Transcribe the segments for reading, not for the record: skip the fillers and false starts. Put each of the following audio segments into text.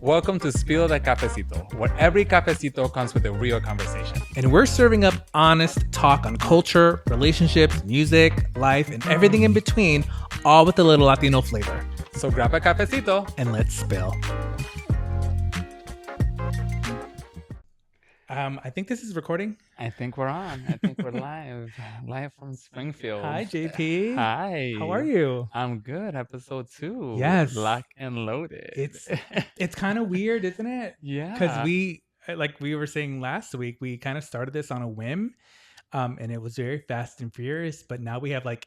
Welcome to Spill The Cafecito, where every cafecito comes with a real conversation. And we're serving up honest talk on culture, relationships, music, life, and everything in between, all with a little Latino flavor. So grab a cafecito and let's spill. I think this is recording. I think we're on. I think we're live from Springfield. Hi, JP. Hi. How are you? I'm good. Episode 2. Yes. Lock and loaded. It's kind of weird, isn't it? Yeah. Because we were saying last week, we kind of started this on a whim, and it was very fast and furious. But now we have like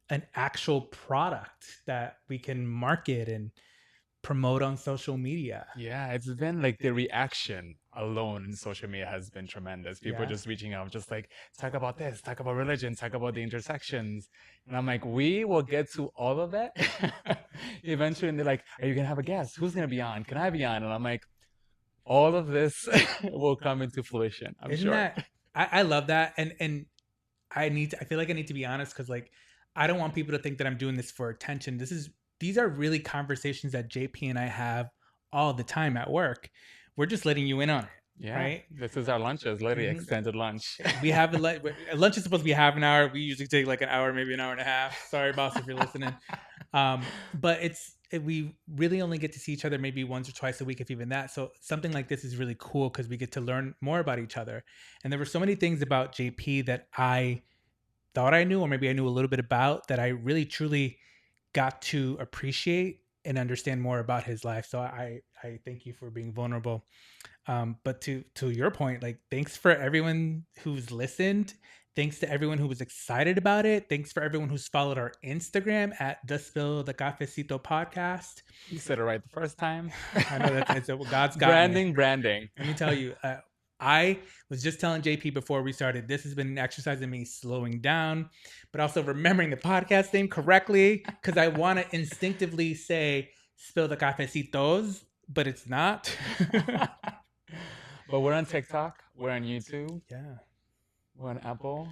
an actual product that we can market and promote on social media. Yeah, it's been like the reaction alone in social media has been tremendous. People just reaching out, just like, talk about this, talk about religion, talk about the intersections. And I'm like, we will get to all of that eventually. And they're like, are you going to have a guest? Who's going to be on? Can I be on? And I'm like, all of this will come into fruition, I'm sure. I love that. And I feel like I need to be honest, because like, I don't want people to think that I'm doing this for attention. These are really conversations that JP and I have all the time at work. We're just letting you in on it. Yeah. Right? This is our lunches, literally extended lunch. We have lunch is supposed to be half an hour. We usually take like an hour, maybe an hour and a half. Sorry, boss, if you're listening. But we really only get to see each other maybe once or twice a week, if even that. So something like this is really cool because we get to learn more about each other. And there were so many things about JP that I thought I knew, or maybe I knew a little bit about, that I really truly got to appreciate and understand more about his life. So I thank you for being vulnerable. But to your point, like, thanks for everyone who's listened. Thanks to everyone who was excited about it. Thanks for everyone who's followed our Instagram at the Spill The Cafecito podcast. You said it right the first time. I know that's God's got branding. Let me tell you, I was just telling JP before we started, this has been an exercise in me slowing down, but also remembering the podcast name correctly, because I want to instinctively say Spill the Cafecitos, but it's not. But we're on TikTok. We're on YouTube. Yeah. We're on Apple.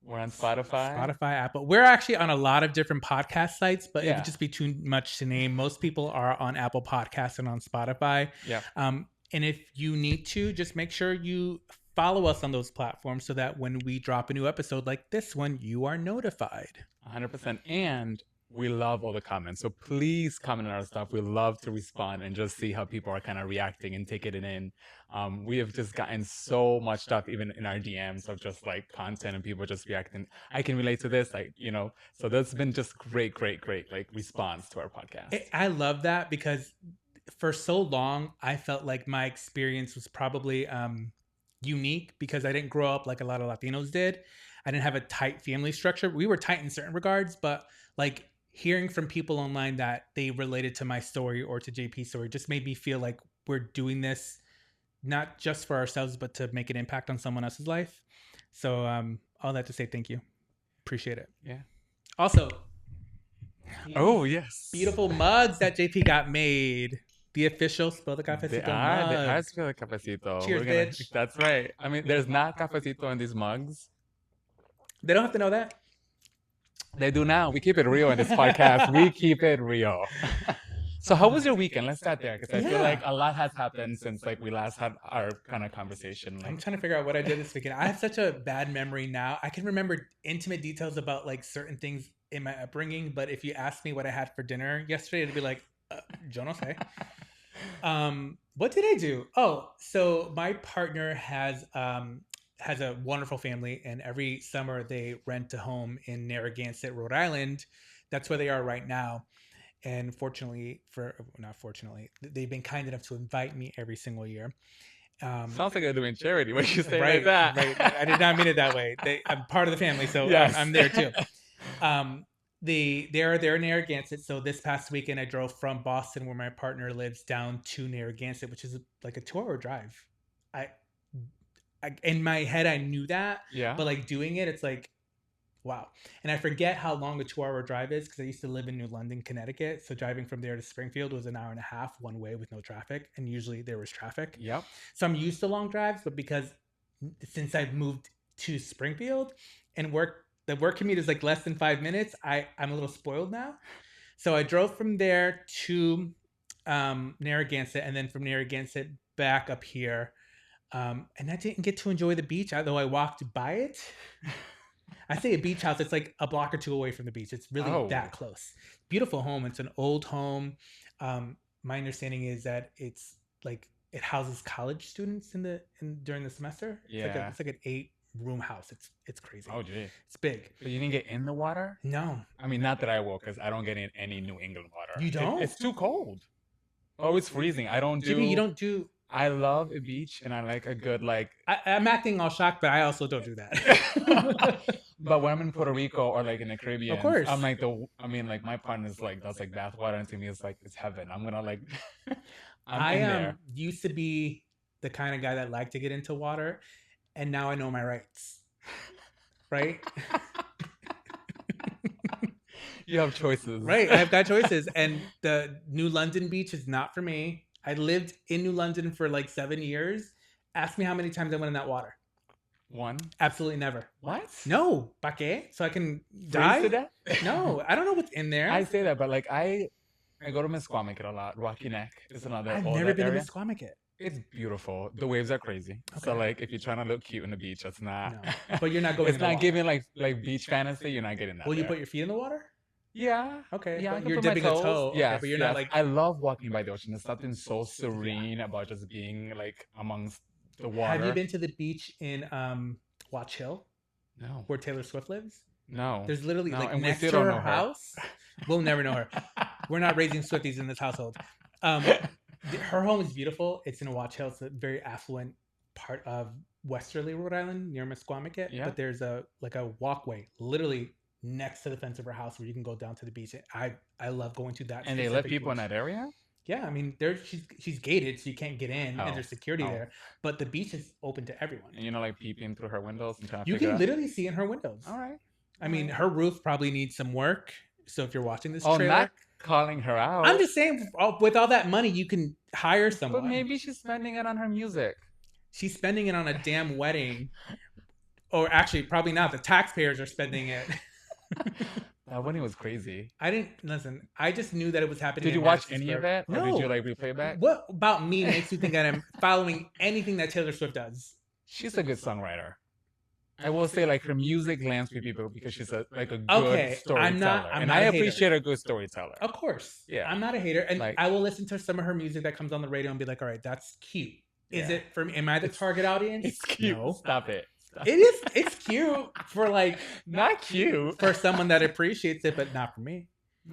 We're on Spotify. Apple. We're actually on a lot of different podcast sites, but it would just be too much to name. Most people are on Apple Podcasts and on Spotify. Yeah. And if you need to, just make sure you follow us on those platforms so that when we drop a new episode like this one, you are notified. 100%. And we love all the comments. So please comment on our stuff. We love to respond and just see how people are kind of reacting and taking it in. We have just gotten so much stuff, even in our DMs, of just like content and people just reacting. I can relate to this, like, you know. So that's been just great like response to our podcast. I love that, because for so long, I felt like my experience was probably unique because I didn't grow up like a lot of Latinos did. I didn't have a tight family structure. We were tight in certain regards, but like hearing from people online that they related to my story or to JP's story just made me feel like we're doing this not just for ourselves, but to make an impact on someone else's life. So all that to say, thank you. Appreciate it. Yeah. Also, yes, beautiful mugs that JP got made. The official Spill The Cafecito mug. They are Spill The Cafecito. Cheers, bitch. That's right. I mean, there's not cafecito in these mugs. They don't have to know that. They do now. We keep it real in this podcast. We keep it real. So how was your weekend? Let's start there, because I feel like a lot has happened since like we last had our kind of conversation. I'm trying to figure out what I did this weekend. I have such a bad memory now. I can remember intimate details about like certain things in my upbringing, but if you asked me what I had for dinner yesterday, it'd be like, yo no sé. What did I do? Oh, so my partner has a wonderful family, and every summer they rent a home in Narragansett, Rhode Island. That's where they are right now. And not fortunately, they've been kind enough to invite me every single year. Sounds like they're doing charity. What you say like that? Right. I did not mean it that way. I'm part of the family, so yes. I'm there too. They're in Narragansett. So this past weekend, I drove from Boston, where my partner lives, down to Narragansett, which is like a 2-hour drive. I in my head, I knew that, but like doing it, it's like, wow. And I forget how long a 2-hour drive is, because I used to live in New London, Connecticut. So driving from there to Springfield was an hour and a half one way with no traffic. And usually there was traffic. Yep. So I'm used to long drives, but since I've moved to Springfield and the work commute is like less than 5 minutes, I'm a little spoiled now. So I drove from there to Narragansett, and then from Narragansett back up here. And I didn't get to enjoy the beach, although I walked by it. I say a beach house, it's like a block or two away from the beach. It's really that close. Beautiful home. It's an old home. My understanding is that it's like it houses college students during the semester. Yeah. It's like an 8-room house. It's crazy. Oh, gee. It's big. But you didn't get in the water? No. I mean, not that I will, because I don't get in any New England water. You don't? It's too cold. Oh, it's freezing. I don't do... Jimmy, you don't do... I love a beach, and I like a good, like... I'm acting all shocked, but I also don't do that. But when I'm in Puerto Rico or, like, in the Caribbean... Of course. I'm like, my partner's like, that's like bath water, and to me, it's like, it's heaven. I'm gonna, like... I used to be the kind of guy that liked to get into water, and now I know my rights. Right? You have choices. Right, I've got choices. And the New London beach is not for me. I lived in New London for like 7 years. Ask me how many times I went in that water. 1? Absolutely never. What? No. ¿Pa qué? So I can die? To death? No, I don't know what's in there. I say that, but like I go to Misquamicut a lot. Rocky Neck is another. I've never been to Misquamicut. It's beautiful. The waves are crazy. Okay. So like if you're trying to look cute on the beach, that's not. No. But you're not going. It's not giving like beach fantasy. You're not getting that. Will you put your feet in the water? Yeah. Okay. Yeah. You're dipping a toe. Yeah. Okay, but you're not like. I love walking by the ocean. There's something so serene about just being like amongst the water. Have you been to the beach in Watch Hill? No. Where Taylor Swift lives? No. There's literally like next to her house. We'll never know her. We're not raising Swifties in this household. Her home is beautiful. It's in Watch Hill. It's a very affluent part of Westerly, Rhode Island, near Misquamicut. Yeah. But there's a walkway literally next to the fence of her house where you can go down to the beach. I love going to that. And they let people in that area? Yeah, I mean, she's gated, so you can't get in, and there's security there. But the beach is open to everyone. And like peeping through her windows and trying to you can literally see in her windows. All right. I mean, her roof probably needs some work. So if you're watching this trailer, not calling her out. I'm just saying, with all that money, you can hire someone. But maybe she's spending it on her music. She's spending it on a damn wedding. Or actually, probably not. The taxpayers are spending it. That wedding was crazy. I didn't listen. I just knew that it was happening. Did you watch any of it? No. Or did you like replay back? What about me makes you think that I'm following anything that Taylor Swift does? She's a good songwriter. I will say like her music lands with people because she's a good storyteller. I appreciate a good storyteller. Of course. Yeah. I'm not a hater. And I will listen to some of her music that comes on the radio and be like, all right, that's cute. Is it for me? Am I the target audience? It's cute. No. Stop it. It's cute for like not cute for someone that appreciates it, but not for me.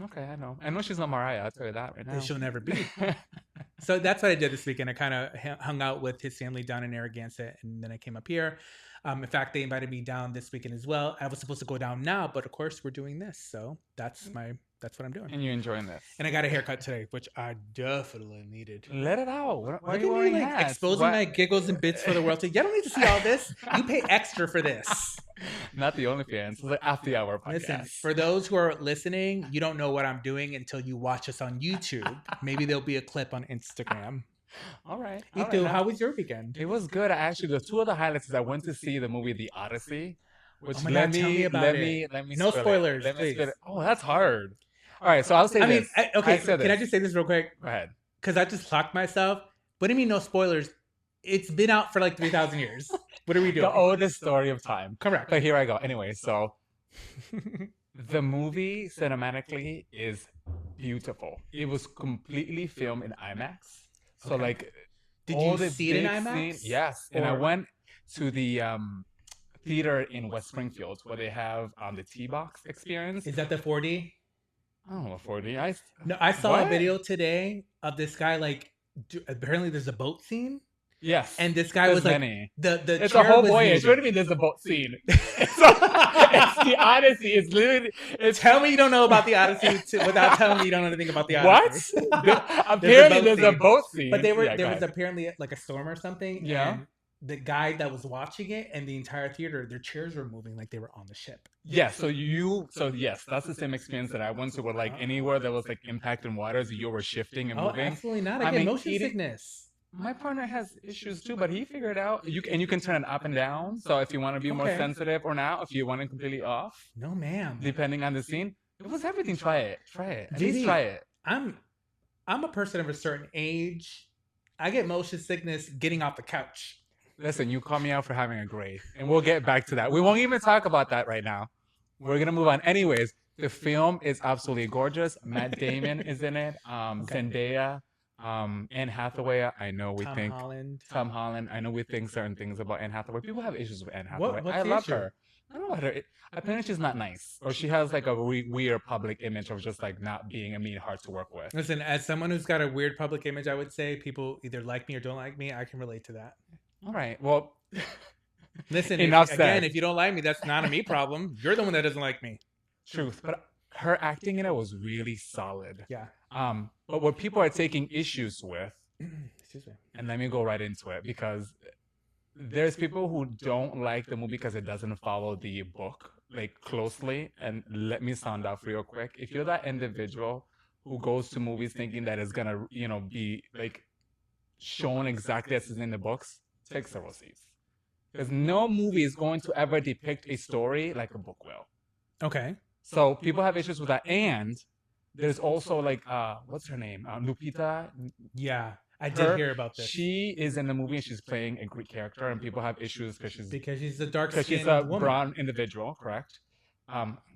Okay, I know she's not Mariah. I'll tell you that right now. She'll never be. So that's what I did this weekend. I kind of hung out with his family down in Narragansett, and then I came up here. In fact, they invited me down this weekend as well. I was supposed to go down now, but of course we're doing this, so that's what I'm doing. And you're enjoying this. And I got a haircut today, which I definitely needed. Let it out. Why are you wearing hats? Exposing my giggles and bits for the world. Y'all don't need to see all this. You pay extra for this. Not the OnlyFans. It's like after hour podcast. Listen, for those who are listening, you don't know what I'm doing until you watch us on YouTube. Maybe there'll be a clip on Instagram. All right. Itu, how was your weekend? It was good. The two of the highlights is I went to see the movie The Odyssey. Which tell me about it. Let me no spoilers, please. Oh, that's hard. All right, so I'll say this. Can I just say this real quick? Go ahead. Because I just clocked myself. What do you mean no spoilers? It's been out for like 3,000 years. What are we doing? The oldest story of time. Correct. But here I go. Anyway, so the movie cinematically is beautiful. It was completely filmed in IMAX. So like, did you see it in IMAX? Yes, and I went to the theater in West Springfield where they have the T-Box experience. Is that the 4D? I don't know 4D. I saw a video today of this guy like. Apparently, there's a boat scene. Yes, and this guy was like the it's a whole voyage. What do you mean there's a boat scene? It's the Odyssey. It's literally. Tell me you don't know about the Odyssey without telling me you don't know anything about the Odyssey. What? Apparently there's a boat scene. But there was apparently like a storm or something. Yeah. And the guy that was watching it and the entire theater, their chairs were moving like they were on the ship. Yes. So yes, that's the same experience that I went to. Where like anywhere there was like impact in waters, you were shifting and moving. Absolutely not. I get motion sickness. My partner has issues too, but he figured out you can turn it up and down. So if you want to be more sensitive or not, if you want it completely off. No, ma'am. Depending on the scene, it was everything. Try it. At least try it. I'm a person of a certain age. I get motion sickness getting off the couch. Listen, you call me out for having a grade, and we'll get back to that. We won't even talk about that right now. We're gonna move on. Anyways, the film is absolutely gorgeous. Matt Damon is in it. Okay. Zendaya, Anne Hathaway. I know we Tom think Holland. Tom Holland. I know we think certain things about Anne Hathaway. People have issues with Anne Hathaway. What's I the love issue? her. I don't know her. Apparently, she's not nice, or she has like a weird public image of just like not being a mean heart to work with. Listen, as someone who's got a weird public image, I would say people either like me or don't like me. I can relate to that. All right. Well, listen. Enough if, said. again, if you don't like me, that's not a me problem. You're the one that doesn't like me. Truth, but her acting in it was really solid. Yeah. But what people are taking issues with, Excuse me. and let me go right into it, because there's people who don't like the movie because it doesn't follow the book like closely. And let me sound off real quick. If you're that individual who goes to movies thinking that it's gonna, be like shown exactly as is in the books, take several seats. Because no movie is going to ever depict a story like a book will. Okay. So people have issues with that. And there's also like what's her name? Lupita. Yeah. I did hear about this. She is in the movie and she's playing a Greek character, and people have issues because she's a dark skinned she's a woman. brown individual, correct?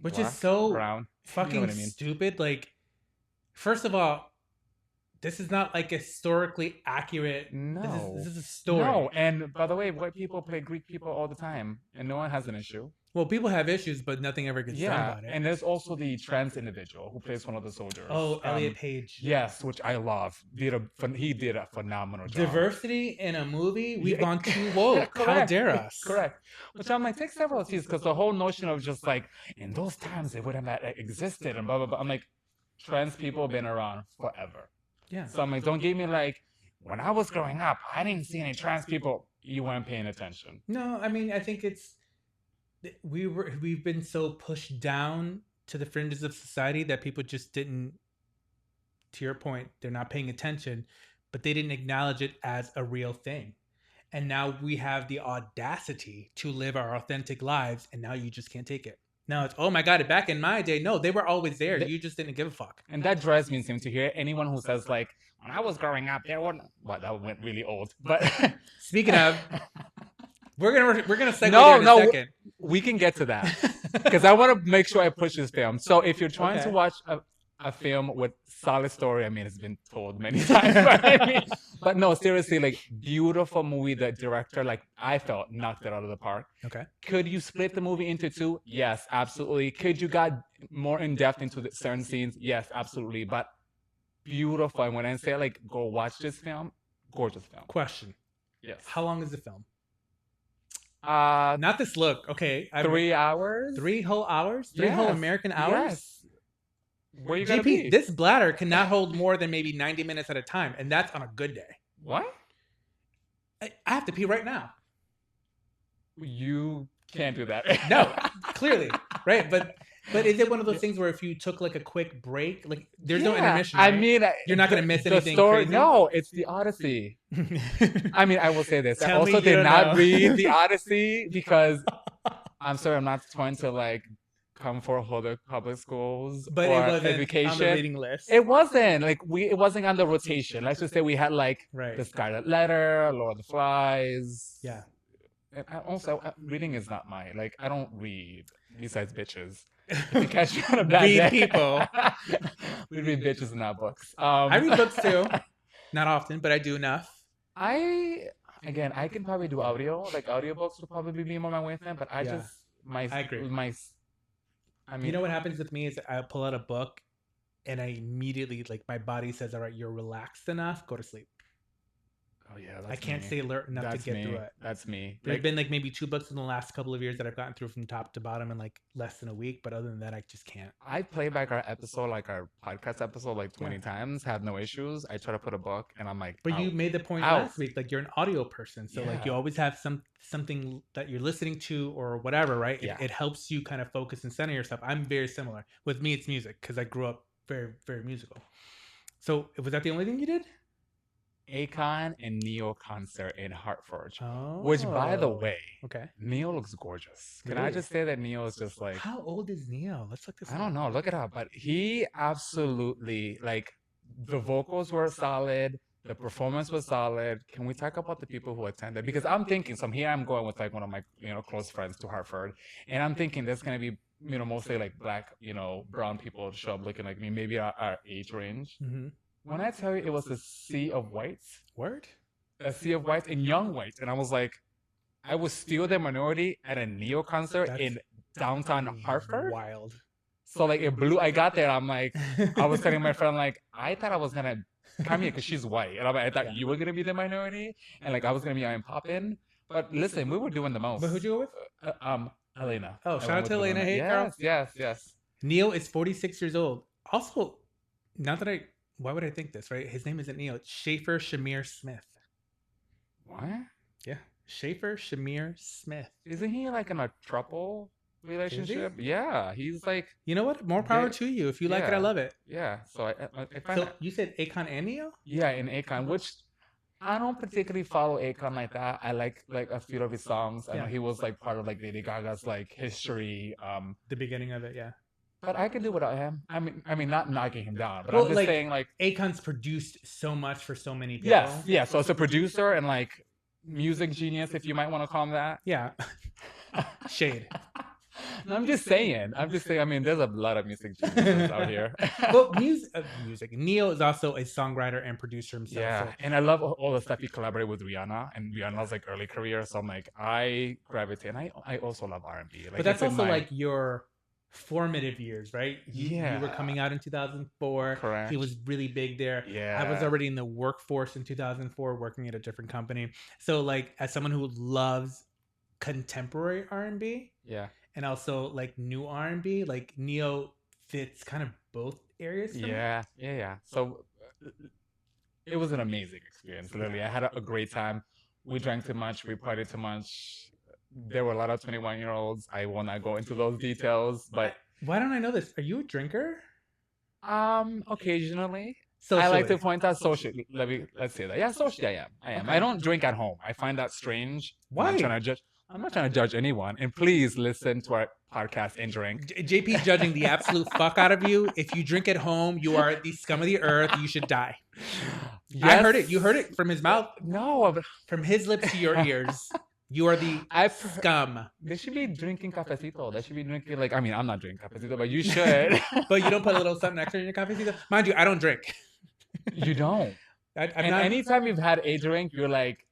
Which black, is so brown. fucking You know what I mean? stupid. Like, first of all, this is not like historically accurate. No, this is a story. No, and by the way, white people play Greek people all the time, and no one has an issue. Well, people have issues, but nothing ever gets done about it. And there's also the trans individual who plays one of the soldiers. Oh, Elliot Page. Yes, which I love. He did a phenomenal job. Diversity in a movie? We've gone too woke. How dare us? Correct. Which I'm like, take several seats, because the whole notion of just like, in those times it wouldn't have existed and blah, blah, blah. I'm like, trans people have been around forever. Yeah. So I'm like, don't give me like, when I was growing up, I didn't see any trans people. You weren't paying attention. No, I mean, I think it's we've been so pushed down to the fringes of society that people just didn't, to your point, they're not paying attention, but they didn't acknowledge it as a real thing. And now we have the audacity to live our authentic lives, and now you just can't take it. Now it's, oh my God, back in my day, no, they were always there. You just didn't give a fuck. And that drives me insane to hear anyone who says like, when I was growing up, there weren't. Well, that went really old. But speaking of, we're gonna segue there in a second. We can get to that, because I want to make sure I push this film. So if you're trying to watch a film with solid story, I mean, it's been told many times, but no, seriously, like, beautiful movie. The director, like, I felt knocked it out of the park. Okay. Could you split the movie into two? Yes, absolutely. Could you got more in depth into the certain scenes? Yes, absolutely. But beautiful. And when I say like, go watch this film, gorgeous film. Question. Yes. How long is the film? Not this look. Okay. 3 hours. 3 whole hours? 3 whole American hours? Yes. Where you gonna be? This bladder cannot hold more than maybe 90 minutes at a time, and that's on a good day. What? I have to pee right now. You can't do that. No, clearly, right? But is it one of those things where if you took like a quick break, like there's no intermission? Right? I mean, you're not gonna miss anything. Crazy? No, it's the Odyssey. I mean, I will say this. I also did not read the Odyssey because I'm sorry, I'm not trying to like come for other public schools, but or it wasn't education on the reading list. It wasn't like it wasn't on the rotation. Let's just say we had like the Scarlet Letter, Lord of the Flies. Yeah. And also, reading is not my like. I don't read besides bitches. To catch you on a bad day. People. We read bitches and not books. I read books too, not often, but I do enough. I can probably do audio. Like audiobooks would probably be more my way thing. But I agree. I mean, you know what happens with me is I pull out a book, and I immediately like my body says, "All right, you're relaxed enough. Go to sleep." Oh yeah, I can't stay alert enough to get through it. That's me. There've been like maybe 2 books in the last couple of years that I've gotten through from top to bottom in like less than a week, but other than that, I just can't. I play back our episode, like our podcast episode, like 20 times. Have no issues. I try to put a book, and I'm like, but you made the point last week, like you're an audio person, so like you always have something that you're listening to or whatever, right? It helps you kind of focus and center yourself. I'm very similar. With me, it's music because I grew up very, very musical. So was that the only thing you did? Akon and Neo concert in Hartford. Which, by the way, Neo looks gorgeous. Can I just say that Neo is just like... How old is Neo? Let's look this up. I don't know. Look it up. But he absolutely, like, the vocals were solid. The performance was solid. Can we talk about the people who attended? Because I'm thinking, so here I'm going with like one of my, close friends to Hartford, and I'm thinking there's gonna be, mostly like black, brown people show up looking like me, maybe our age range. Mm-hmm. When I tell you it was a sea of whites, Word? a sea of whites and young whites, and I was like, I was still the minority at a Neo concert That's in downtown Hartford. wild. So like it blew. I got there. I'm like, I was telling my friend like, I thought I was gonna come here because she's white, and I'm like, I thought Yeah. you were gonna be the minority, and like I was gonna be I'm popping. But listen, we were doing the most. But who'd you go with? Elena. Oh, I shout went out with to Elena. Hey, yes, girl. yes. Neil is 46 years old. Also, not that why would I think this, right? His name isn't Neil. It's Schaefer Shamir Smith. What? Yeah. Schaefer Shamir Smith. Isn't he like in a trouble relationship? Yeah, he's like. You know what? More power to you. If you like it, I love it. Yeah. So I find So that, you said Akon and Neil? yeah, in Akon, which I don't particularly follow Akon like that. I like a few of his songs. I know he was like part of like Lady Gaga's like history. The beginning of it, yeah. But I can do what I am. I mean, not knocking him down, but Well, I'm just saying like Akon's produced so much for so many people. yes, yeah. So as a producer and like music genius, if you might want to call him that. Yeah. Shade. No, I'm just saying. I mean, there's a lot of music geniuses out here. Well, music. Neil is also a songwriter and producer himself. Yeah, so. and I love all the stuff he collaborated with Rihanna, and Rihanna's like early career. So I'm like, I gravitate, and I also love R&B. Like, but that's also like your formative years, right? You were coming out in 2004. Correct. He was really big there. Yeah. I was already in the workforce in 2004, working at a different company. So like, as someone who loves contemporary R&B, yeah, and also like new R&B, like Neo fits kind of both areas. Yeah. So it was an amazing experience. Literally, I had a great time. We drank too much. We partied too much. There were a lot of 21-year-olds. I will not go into those details, but why don't I know this? Are you a drinker? Occasionally. Socially. I like to point out socially. Let's say that. Yeah, socially, I am. Okay. I don't drink at home. I find that strange. Why? I'm not trying to judge anyone. And please listen to our podcast and drink. JP's judging the absolute fuck out of you. If you drink at home, you are the scum of the earth. You should die. Yes. I heard it. You heard it from his mouth. No. From his lips to your ears. You are the scum. They should be drinking cafecito. They should be drinking like, I mean, I'm not drinking cafecito, but you should. But you don't put a little something extra in your cafecito? Mind you, I don't drink. You don't? Anytime you've had a drink, you're like...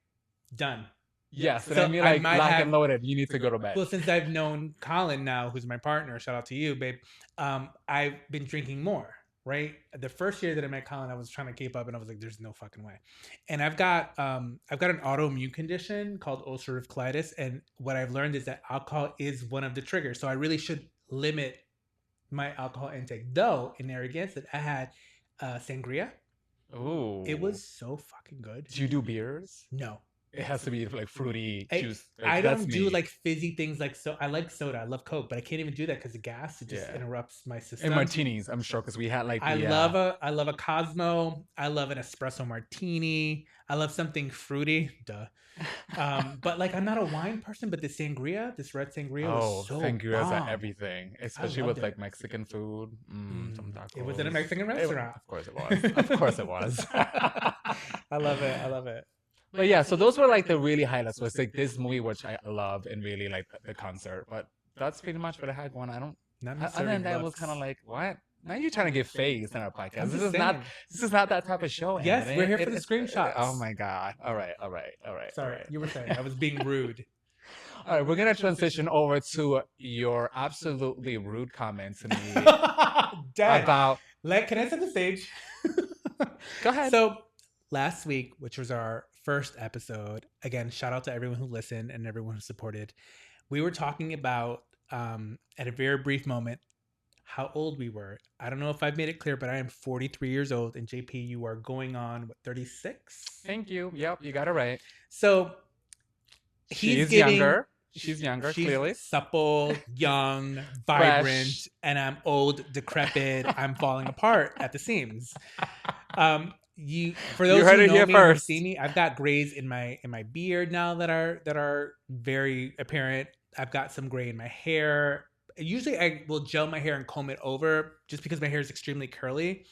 Done. Yes, so then you're like locked and loaded. You need to go to bed. Well, since I've known Colin now, who's my partner, shout out to you, babe. I've been drinking more, right? The first year that I met Colin, I was trying to keep up, and I was like, "There's no fucking way." And I've got an autoimmune condition called ulcerative colitis, and what I've learned is that alcohol is one of the triggers. So I really should limit my alcohol intake. Though, in there against it, I had sangria. Ooh, it was so fucking good. Do you do beers? No. It has to be like fruity juice. Like, I don't do like fizzy things like I like soda. I love Coke, but I can't even do that because the gas just interrupts my system. And martinis, I'm sure, because we had like. I love a Cosmo. I love an espresso martini. I love something fruity. Duh. But like I'm not a wine person, but this red sangria was so sangrias are everything, especially with like Mexican food. Some tacos. It was in a Mexican restaurant. Of course it was. Of course it was. I love it. But yeah, so those were like the really highlights. Was like this movie, which I love, and really like the concert. But that's pretty much what I had going. I don't. Other than that, was kind of like, what? Now you're trying to get phased in our podcast. This is not that type of show. Yes, we're here for the screenshots. Oh my god! All right. Sorry, you were saying I was being rude. All right, we're gonna transition over to your absolutely rude comment to me about. Can I set the stage? Go ahead. So last week, which was our first episode, again, shout out to everyone who listened and everyone who supported. We were talking about, at a very brief moment, how old we were. I don't know if I've made it clear, but I am 43 years old, and JP, you are going on, 36? Thank you. Yep, you got it right. So she's younger. She's younger, clearly. Supple, young, vibrant, and I'm old, decrepit. I'm falling apart at the seams. For those who know me or see me, I've got grays in my beard now that are very apparent. I've got some gray in my hair. Usually I will gel my hair and comb it over just because my hair is extremely curly.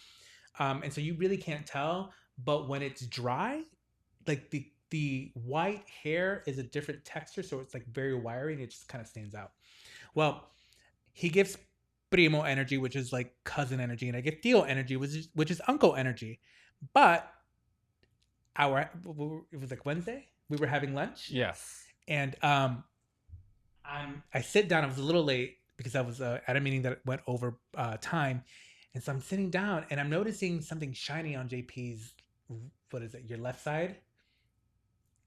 And so you really can't tell. But when it's dry, like the white hair is a different texture, so it's like very wiry and it just kind of stands out. Well, he gives primo energy, which is like cousin energy, and I get tío energy, which is uncle energy. But it was like Wednesday. We were having lunch. Yes. And I sit down. I was a little late because I was at a meeting that went over time, and so I'm sitting down and I'm noticing something shiny on JP's. What is it? Your left side?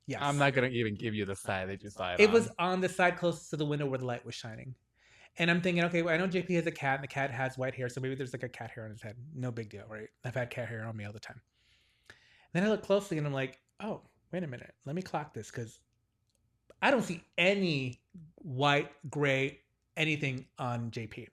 Yes. I'm not gonna even give you the side that you saw it. It was on the side closest to the window where the light was shining. And I'm thinking, okay, well, I know JP has a cat, and the cat has white hair, so maybe there's like a cat hair on his head. No big deal, right? I've had cat hair on me all the time. Then I look closely and I'm like, oh, wait a minute. Let me clock this because I don't see any white, gray, anything on JP.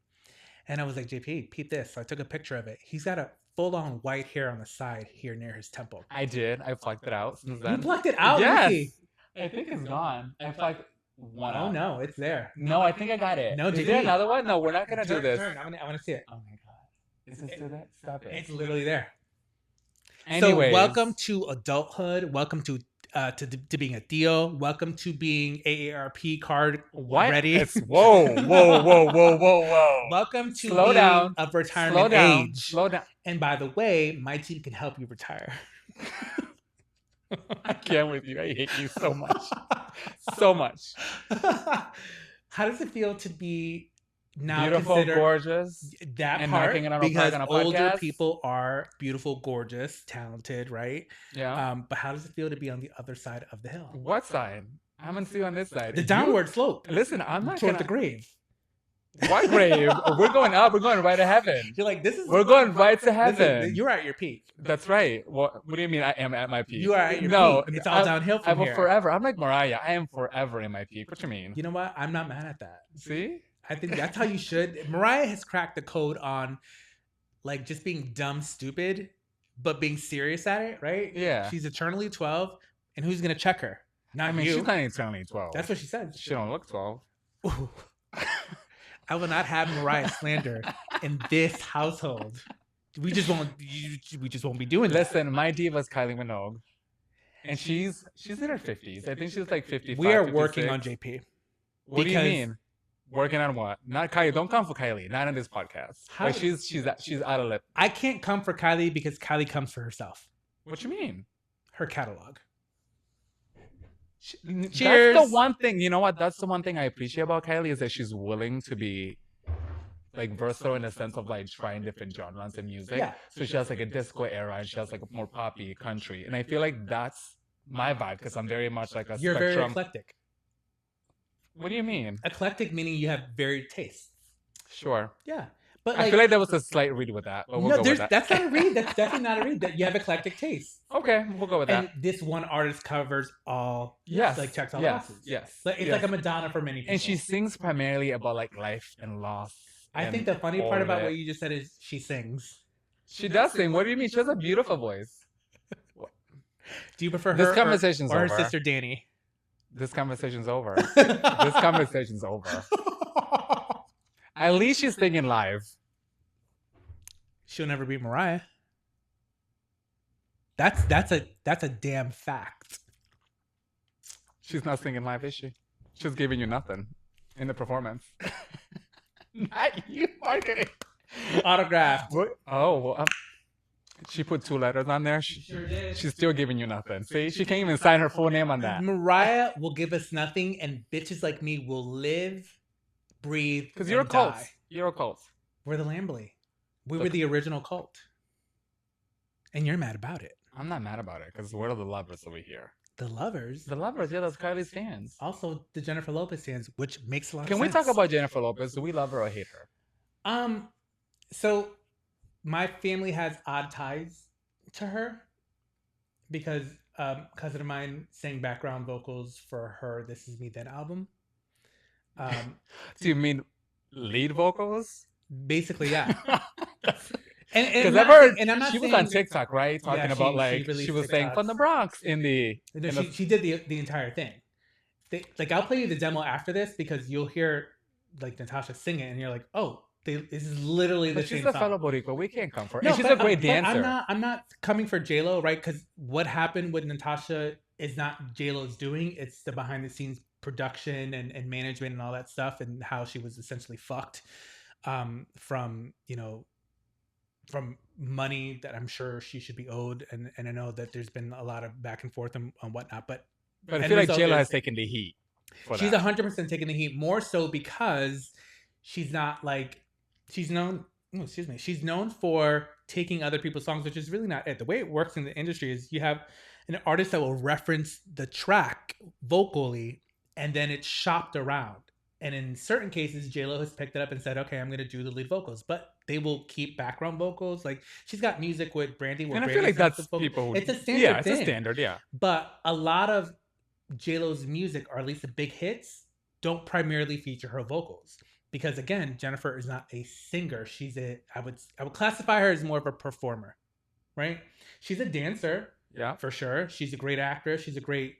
And I was like, JP, peep this. So I took a picture of it. He's got a full-on white hair on the side here near his temple. I did. I plucked it out since then. You plucked it out? Yes. I think it's gone. I plucked one out. Oh, no, it's there. No, I think I got it. No, is there another one? No, we're not going to do this. Turn. I want to see it. Oh, my God. Is it still there? Stop it. It's literally there. Anyways. So welcome to adulthood. Welcome to being a tío. Welcome to being AARP card ready. Whoa. Welcome to Slow down. Of retirement age. Slow down. And by the way, my team can help you retire. I can't with you. I hate you so much. So much. How does it feel to be now beautiful, gorgeous, that and part? knocking it out Because on a older podcast? people are beautiful, gorgeous, talented, right? Yeah. But how does it feel to be on the other side of the hill? What side? I'm gonna see you on this side. The downward slope. Listen, I'm not toward the grave. What grave? We're going up. We're going right to heaven. You're like, this is. We're going right to heaven. You're at your peak. That's right. What do you mean? I am at my peak. You are at your peak. It's all downhill from here. Forever. I'm like Mariah. I am forever in my peak. What you mean? You know what? I'm not mad at that. See? I think that's how you should. Mariah has cracked the code on, like, just being dumb, stupid, but being serious at it, right? Yeah. She's eternally 12, and who's gonna check her? Not you. She's not eternally 12. That's what she said. She don't look 12. I will not have Mariah slander in this household. We just won't be doing that. Listen, my diva's Kylie Minogue, and she's in her 50s. I think she's like 55. We are 56. working on JP. What do you mean? Working on what? Not Kylie. Don't come for Kylie. Not on this podcast. How? Like she's out of lip. I can't come for Kylie because Kylie comes for herself. What you mean? Her catalog. Cheers. That's the one thing. You know what? That's the one thing I appreciate about Kylie is that she's willing to be like versatile in the sense of like trying different genres of music. Yeah. So she has like a disco era and she has like a more poppy country. And I feel like that's my vibe because I'm very much like a You're spectrum. very eclectic. What do you mean? Eclectic meaning you have varied tastes. Sure. Yeah. But I feel like there was a slight read with that. But we'll go with that. That's not a read. That's definitely not a read. That you have eclectic tastes. Okay, we'll go with that. And this one artist covers all. Yes. Like checks all boxes. Yes. It's like a Madonna for many people. And she sings primarily about like life and loss. I think the funny part about what you just said is she sings. She does sing. What do you mean? She has a beautiful voice. Do you prefer her this conversation's or her over. sister Danny? This conversation's over. This conversation's over. At least she's singing live. She'll never beat Mariah. That's a damn fact. She's not singing live, is she? She's giving you nothing in the performance. Not you, marketing. Autograph. Oh, well, she put 2 letters on there. She sure did. She's still giving you nothing. See, she can't even sign her full name on that. Mariah will give us nothing, and bitches like me will live, breathe, because you're a cult. You're a cult. We're the Lambley. We were the original cult, and you're mad about it. I'm not mad about it because we're the lovers over here. The lovers. The lovers, yeah, that's Kylie's fans. Also, the Jennifer Lopez fans, which makes a lot of sense. Can we talk about Jennifer Lopez? Do we love her or hate her? So my family has odd ties to her because cousin of mine sang background vocals for her "This Is Me Then" album. Do you mean lead vocals? Basically, yeah. And I've heard she was on TikTok, right? Talking about like she was saying from the Bronx in the. No, she did the entire thing. Like I'll play you the demo after this because you'll hear like Natasha sing it and you're like, oh, This is literally the But she's same a song. fellow Boricua. We can't come for her. No, And she's but, a great but dancer. I'm not coming for J-Lo, right? Because what happened with Natasha is not J-Lo's doing. It's the behind the scenes production and management and all that stuff, and how she was essentially fucked from, you know, from money that I'm sure she should be owed. And I know that there's been a lot of back and forth and whatnot, but But I end feel like result J-Lo is has taken the heat for she's that. 100% taking the heat, more so because she's not like, she's known, excuse me, she's known for taking other people's songs, which is really not it. The way it works in the industry is you have an artist that will reference the track vocally, and then it's shopped around. And in certain cases, JLo has picked it up and said, okay, I'm going to do the lead vocals, but they will keep background vocals. Like, she's got music with Brandy, where And I Brandy feel like sounds that's the vocal. people who, It's a standard yeah, it's thing. a standard, yeah. But a lot of JLo's music, or at least the big hits, don't primarily feature her vocals. Because again, Jennifer is not a singer. She's I would classify her as more of a performer, right? She's a dancer, Yeah, for sure. She's a great actress. She's great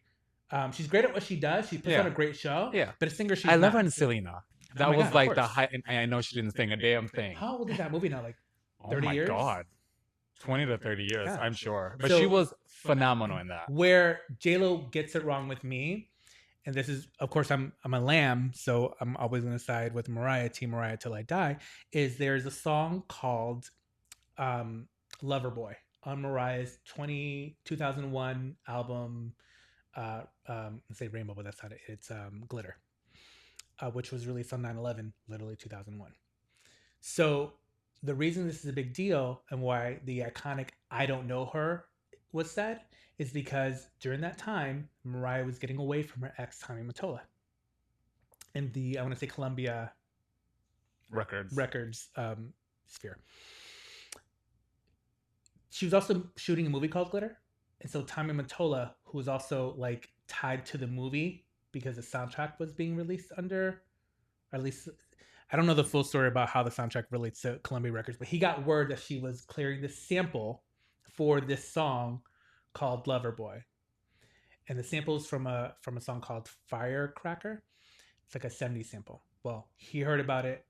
at what she does. She puts on a great show. Yeah, but a singer, she's I love not. her in Selena. That my was God, of like the course. high. And I know she didn't sing a damn thing. How old is that movie now? Like 30 oh my years? God, 20 to 30 years, Yeah. I'm sure. But So- she was phenomenal in that. Where JLo gets it wrong with me, and this is, of course, I'm a lamb, so I'm always going to side with Mariah, Team Mariah till I die, is there's a song called Loverboy on Mariah's 2001 album, let's say Rainbow, but that's not it. It's Glitter, which was released on 9/11, literally 2001. So the reason this is a big deal and why the iconic I Don't Know Her was said is because during that time, Mariah was getting away from her ex, Tommy Mottola, in the, I want to say, Columbia Records sphere. She was also shooting a movie called Glitter. And so Tommy Mottola, who was also like tied to the movie because the soundtrack was being released under, or at least, I don't know the full story about how the soundtrack relates to Columbia Records, but he got word that she was clearing the sample for this song called Loverboy. And the sample is from a song called Firecracker. It's like a 70s sample. Well, he heard about it,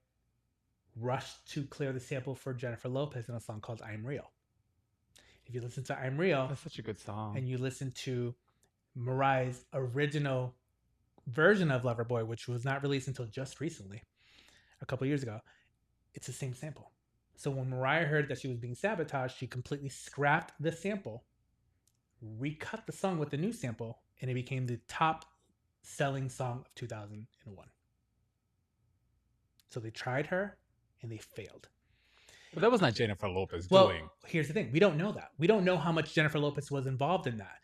rushed to clear the sample for Jennifer Lopez in a song called I'm Real. If you listen to I'm Real, That's such a good song. and you listen to Mariah's original version of Loverboy, which was not released until just recently, a couple years ago, it's the same sample. So when Mariah heard that she was being sabotaged, she completely scrapped the sample, recut the song with the new sample, and it became the top selling song of 2001. So they tried her and they failed. But that was not Jennifer Lopez Well, doing. here's the thing. We don't know that. We don't know how much Jennifer Lopez was involved in that.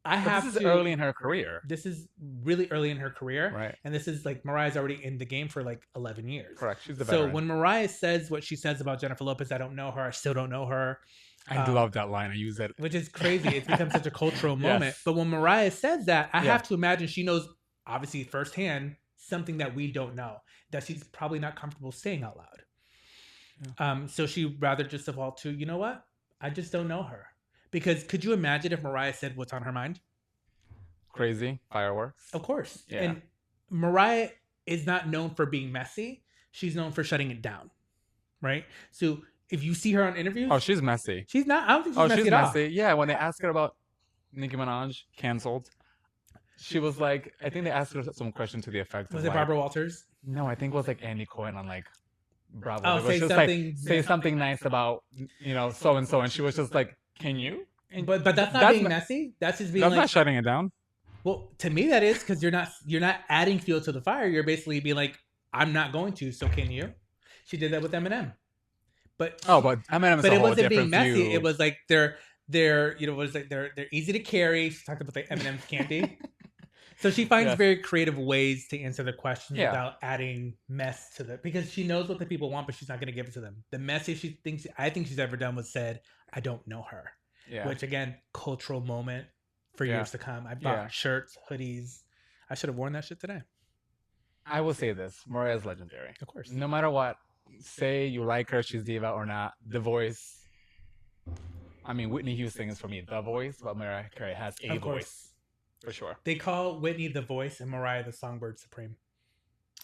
This is early in her career. This is really early in her career. Right. And this is like Mariah's already in the game for like 11 years. Correct. She's the So veteran. when Mariah says what she says about Jennifer Lopez, I don't know her, I still don't know her. I love that line. I use it. Which is crazy. It's become such a cultural moment. Yes. But when Mariah says that, I Yeah. have to imagine she knows, obviously firsthand, something that we don't know, that she's probably not comfortable saying out loud. Yeah. So she rather just default to, you know what? I just don't know her. Because could you imagine if Mariah said what's on her mind? Crazy fireworks. Of course. Yeah. And Mariah is not known for being messy. She's known for shutting it down. Right? So if you see her on interviews, Oh, she's messy. she's not, I don't think she's messy she's at all. messy. Yeah, when they asked her about Nicki Minaj canceled, she was like, I think they asked her some question to the effect Was of it like, Barbara Walters? No, I think it was like Andy Cohen on like Bravo. Oh, It was say just something. like say something nice about so and so, and she was just like, can you? And But that's not That's being not- messy. That's just being that's like, not shutting it down. well, to me that is, because you're not adding fuel to the fire. You're basically being like, I'm not going to, so can you? She did that with Eminem. But But Eminem is but a it whole wasn't being different messy. view. It was like they're easy to carry. She talked about like Eminem's candy. So she finds Yes. very creative ways to answer the questions Yeah. without adding mess to the, because she knows what the people want, but she's not going to give it to them. The message I think she's ever done was said, I don't know her. Yeah. Which again, cultural moment for Yeah. years to come. I bought Yeah. shirts, hoodies. I should have worn that shit today. I will say this: Mariah is legendary. Of course. No matter what, say you like her, she's diva or not, the voice. I mean, Whitney Houston is for me the voice, but Mariah Carey has a Of course. voice for sure. They call Whitney the voice and Mariah the songbird supreme.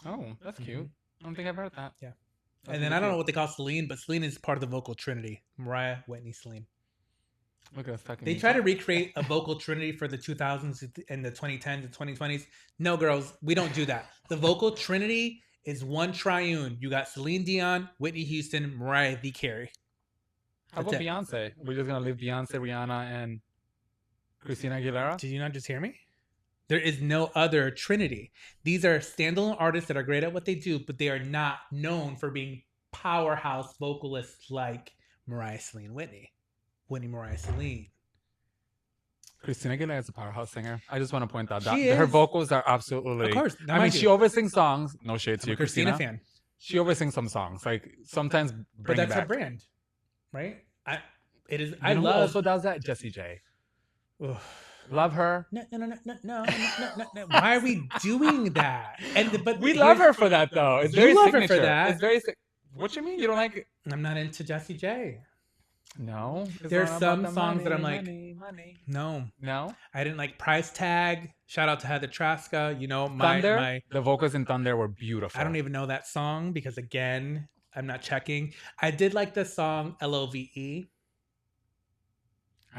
Oh, that's Mhm. cute. I don't think I've heard that. Yeah. That's And then really I don't know cute. what they call Celine, but Celine is part of the vocal trinity. Mariah, Whitney, Celine. Look at us talking They each try to other. recreate a vocal trinity for the 2000s and the 2010s and 2020s. No, girls, we don't do that. The vocal trinity is one triune. You got Celine Dion, Whitney Houston, Mariah V. Carey. How That's about it. Beyonce? We're just gonna leave Beyonce, Rihanna, and Christina Aguilera. Did you not just hear me? There is no other trinity. These are standalone artists that are great at what they do, but they are not known for being powerhouse vocalists like Mariah, Celine, Whitney. Whitney, Mariah, Celine. Christina Aguilera is a powerhouse singer. I just want to point out She that her is. vocals are Of absolutely. course. I mean, she oversings songs. No shade to I'm a you, Christina Christina. fan. She oversings some songs, like sometimes But bring it that's her back. brand, right? It is. You I know who love. also does that? Jessie J. Ugh. Love her. No. Why are we doing that? But We love her for that, though. It's very You love her signature. for that. It's very. What you mean? You don't like it? I'm not into Jessie J. No. There's not some about the songs that I'm money, like, money. no. No. I didn't like Price Tag. Shout out to Heather Traska. You know, Thunder. The vocals in Thunder were beautiful. I don't even know that song because again, I'm not checking. I did like the song Love. I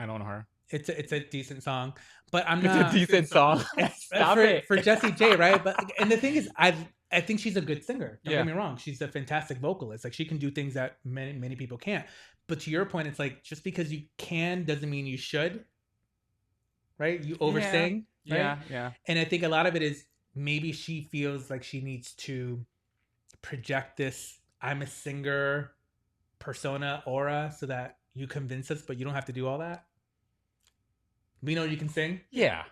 don't know her. It's a decent song, but I'm It's not. a decent song. Stop it. For Jessie J, right? And the thing is, I think she's a good singer. Don't Yeah. get me wrong. She's a fantastic vocalist. Like she can do things that many people can't. But to your point, it's like just because you can doesn't mean you should. Right? You oversing. Yeah. Right? Yeah. And I think a lot of it is maybe she feels like she needs to project this I'm a singer persona aura so that you convince us, but you don't have to do all that. We know you can sing. Yeah.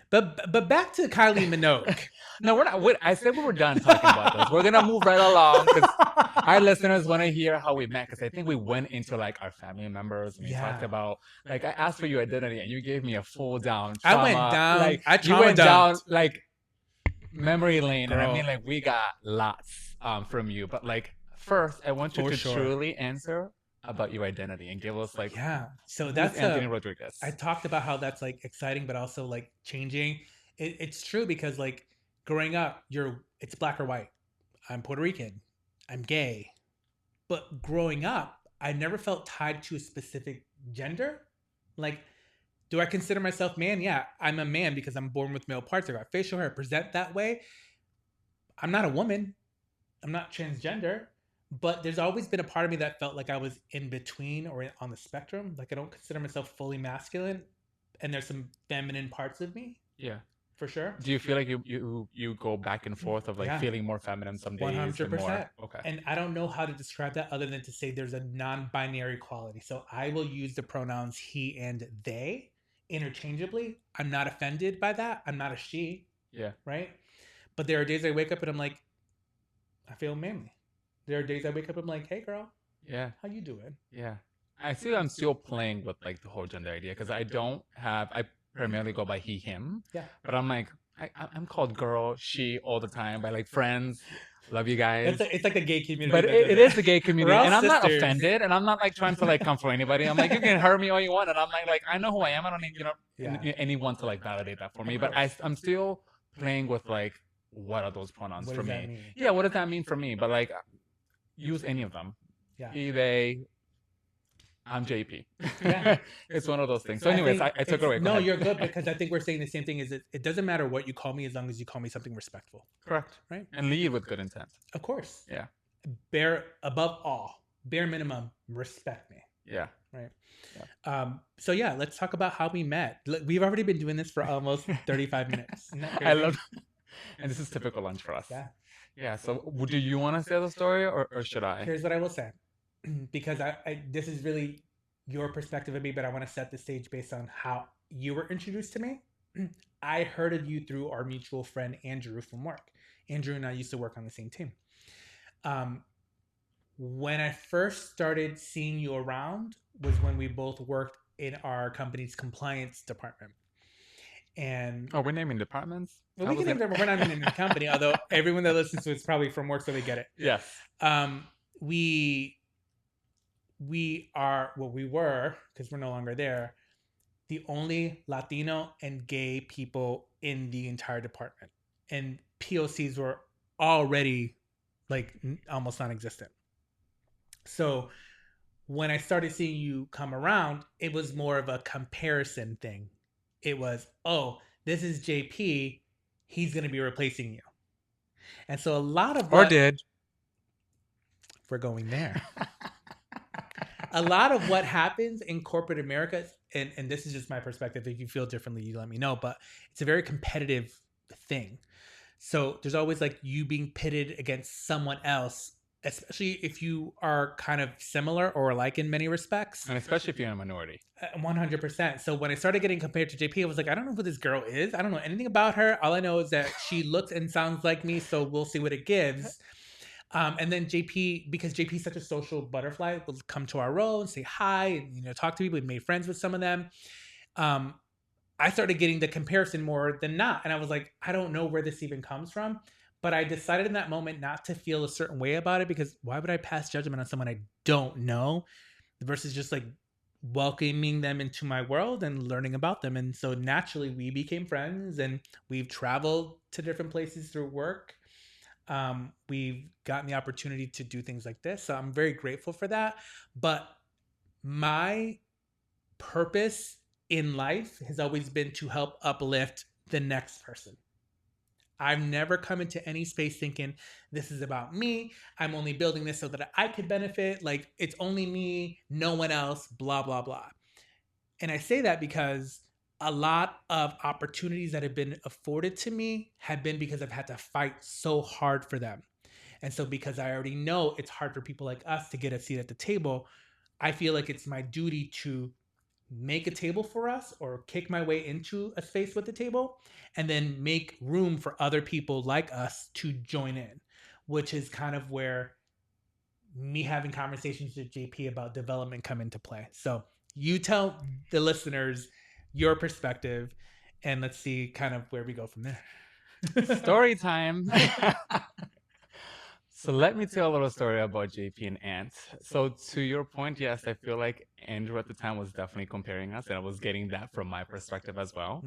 But back to Kylie Minogue. No, we're not. I said we were done talking about this. We're gonna move right along because our listeners want to hear how we met. Because I think we went into like our family members and we talked about like I asked for your identity and you gave me a full down. Trauma. I went down. Like you went down like memory lane, Girl. and I mean like we got lots from you. But like first, I want you to truly answer about your identity and give us like so that's Anthony Rodriguez. I talked about how that's like exciting but also like changing. It's true because like growing up it's black or white. I'm Puerto Rican, I'm gay, but growing up I never felt tied to a specific gender. Like, do I consider myself man? Yeah, I'm a man because I'm born with male parts. I got facial hair, I present that way. I'm not a woman, I'm not transgender. But there's always been a part of me that felt like I was in between or on the spectrum. Like I don't consider myself fully masculine, and there's some feminine parts of me. Yeah, for sure. Do you feel like you go back and forth of like feeling more feminine some days? 100%. Okay. And I don't know how to describe that other than to say there's a non-binary quality. So I will use the pronouns he and they interchangeably. I'm not offended by that. I'm not a she. Yeah. Right. But there are days I wake up and I'm like, I feel manly. There are days I wake up and I'm like, hey, girl. Yeah. How you doing? Yeah. I'm still playing with like the whole gender idea because I primarily go by he, him. Yeah. But I'm like, I'm called girl, she all the time by like friends. Love you guys. It's like the gay community. But it is the gay community. And I'm not sisters. offended. And I'm not like trying to like come for anybody. I'm like, you can hurt me all you want. And I'm like, I know who I am. I don't need, anyone to like validate that for me. But I'm still playing with like, what are those pronouns for me? Yeah, what does that mean for me? But like, use any of them. Yeah. He, they, I'm JP. Yeah. It's one of those things. So anyways, I took it away. No, you're good because I think we're saying the same thing is it doesn't matter what you call me as long as you call me something respectful. Correct. Right? And lead with good intent. Of course. Yeah. Above all, bare minimum, respect me. Yeah. Right. Yeah. So yeah, let's talk about how we met. We've already been doing this for almost 35 minutes. I love and this is typical lunch for us. Yeah. Yeah. So do you want to say the story or should I? Here's what I will say. Because I this is really your perspective of me, but I want to set the stage based on how you were introduced to me. I heard of you through our mutual friend Andrew from work. Andrew and I used to work on the same team. When I first started seeing you around was when we both worked in our company's compliance department. And we're naming departments? Well, we're not naming the company, although everyone that listens to it's probably from work, so they get it. Yes. We were, because we're no longer there, the only Latino and gay people in the entire department. And POCs were already like almost non-existent. So when I started seeing you come around, it was more of a comparison thing. It was, oh, this is JP, he's going to be replacing you. And so a lot of Or what did. we're going there. A lot of what happens in corporate America, and this is just my perspective. If you feel differently, you let me know. But it's a very competitive thing. So there's always like you being pitted against someone else, especially if you are kind of similar or alike in many respects. And especially if you're in a minority. 100%. So when I started getting compared to JP, I was like, I don't know who this girl is. I don't know anything about her. All I know is that she looks and sounds like me. So we'll see what it gives. And then JP, because JP is such a social butterfly, will come to our role and say hi, and talk to people. We made friends with some of them. I started getting the comparison more than not, and I was like, I don't know where this even comes from. But I decided in that moment not to feel a certain way about it, because why would I pass judgment on someone I don't know versus just like welcoming them into my world and learning about them. And so naturally we became friends, and we've traveled to different places through work. We've gotten the opportunity to do things like this. So I'm very grateful for that. But my purpose in life has always been to help uplift the next person. I've never come into any space thinking this is about me. I'm only building this so that I could benefit. Like it's only me, no one else, blah, blah, blah. And I say that because a lot of opportunities that have been afforded to me have been because I've had to fight so hard for them. And so because I already know it's hard for people like us to get a seat at the table, I feel like it's my duty to make a table for us or kick my way into a space with the table and then make room for other people like us to join in, which is kind of where me having conversations with JP about development come into play. So you tell the listeners your perspective, and let's see kind of where we go from there. Story time. So let me tell a little story about JP and Ant. So to your point, yes, I feel like Andrew at the time was definitely comparing us, and I was getting that from my perspective as well.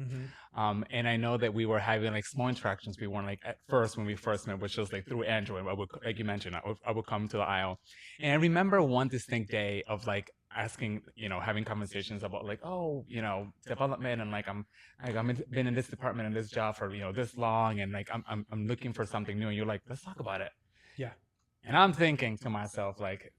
And I know that we were having like small interactions. We weren't like at first when we first met, which was like through Andrew. And I would, like you mentioned, I would come to the aisle, and I remember one distinct day of like asking, having conversations about like, oh, development, and like I've been in this department and this job for this long, and like I'm looking for something new, and you're like, let's talk about it. Yeah. And I'm thinking to myself, like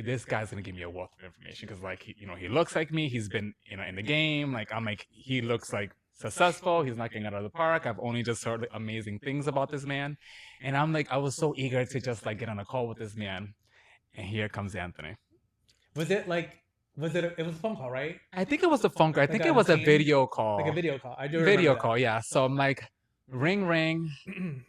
this guy's gonna give me a wealth of information, because like he looks like me. He's been in the game. Like I'm like, he looks like successful. He's knocking it out of the park. I've only just heard amazing things about this man, and I'm like, I was so eager to just like get on a call with this man, and here comes Anthony. It was a phone call, right? I think it was a phone call. I think it was a video call. Like a video call. I do video call, yeah. So I'm like, ring, ring.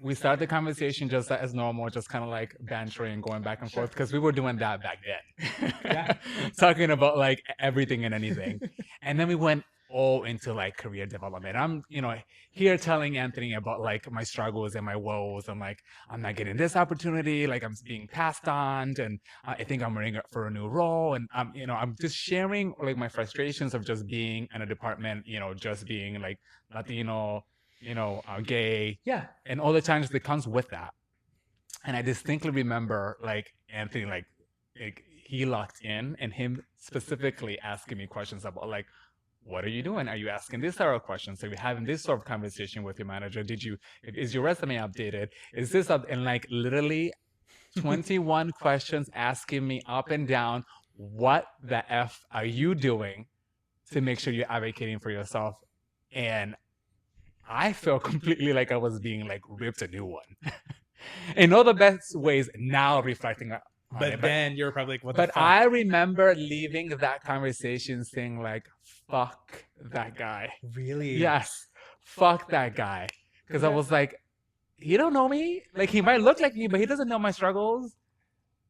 We started the conversation just as normal, just kind of like bantering, going back and forth, because we were doing that back then. Yeah. Talking about like everything and anything. And then we went all into like career development. I'm, here telling Anthony about like my struggles and my woes. I'm like, I'm not getting this opportunity. Like I'm being passed on, and I think I'm running for a new role. And I'm just sharing like my frustrations of just being in a department, just being like Latino, gay, yeah, and all the challenges that comes with that. And I distinctly remember like Anthony, like he locked in, and him specifically asking me questions about like, what are you doing? Are you asking this sort of questions? Are you having this sort of conversation with your manager? Is your resume updated? Is this up? And like literally 21 questions asking me up and down, what the F are you doing to make sure you're advocating for yourself? And I felt completely like I was being like ripped a new one. In all the best ways now, reflecting on but it. Then you're probably like, what the fuck? But I remember leaving that conversation saying like, fuck that guy. Really? Yes. Fuck that guy. Because I was like, he don't know me. Like he might look like me, but he doesn't know my struggles.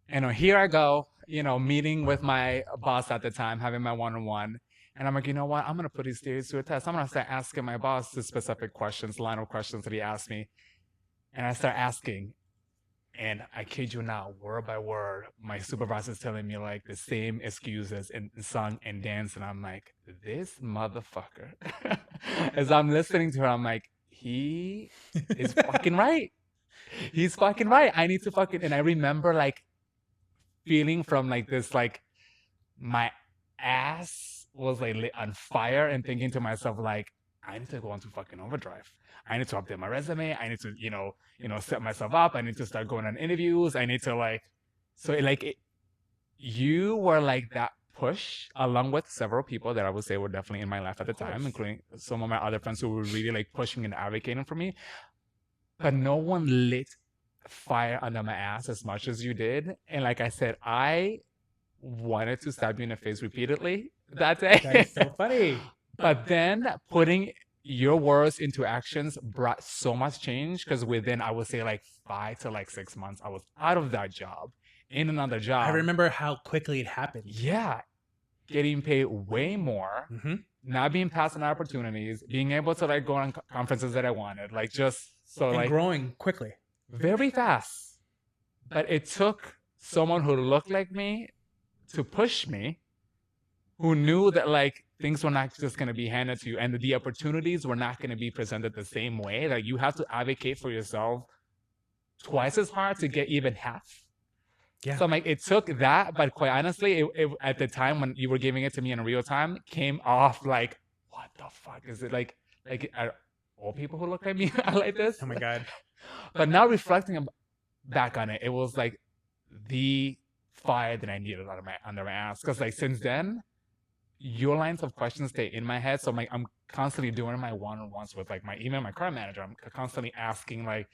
And here I go, meeting with my boss at the time, having my one-on-one. And I'm like, you know what? I'm going to put these theories to a test. I'm going to start asking my boss the specific questions, line of questions that he asked me. And I start asking. And I kid you not, word by word, my supervisor's telling me like the same excuses in song and dance. And I'm like, this motherfucker. As I'm listening to her, I'm like, he is fucking right. he's fucking right. I need to fucking, and I remember like feeling from like this, like my ass was like lit on fire and thinking to myself, like, I need to go into fucking overdrive. I need to update my resume. I need to, set myself up. I need to start going on interviews. I need to like, so like, you were like that push along with several people that I would say were definitely in my life at the time, including some of my other friends who were really like pushing and advocating for me. But no one lit fire under my ass as much as you did. And like I said, I wanted to stab you in the face repeatedly that day. That's so funny. But then putting your words into actions brought so much change, because within, I would say, like 5 to like 6 months, I was out of that job, in another job. I remember how quickly it happened. Yeah. Getting paid way more, not being passed on opportunities, being able to like go on conferences that I wanted, like just so and like growing quickly. Very fast. But it took someone who looked like me to push me, who knew that like things were not just going to be handed to you and the opportunities were not going to be presented the same way. Like you have to advocate for yourself twice as hard to get even half. Yeah. So I'm like, it took that, but quite honestly, it at the time when you were giving it to me in real time, came off like, what the fuck is it like are all people who look like me are like this? Oh my God. But now reflecting back on it, it was like the fire that I needed under my ass. Because like since then, your lines of questions stay in my head. So I'm constantly doing my one-on-ones with like my current manager. I'm constantly asking like,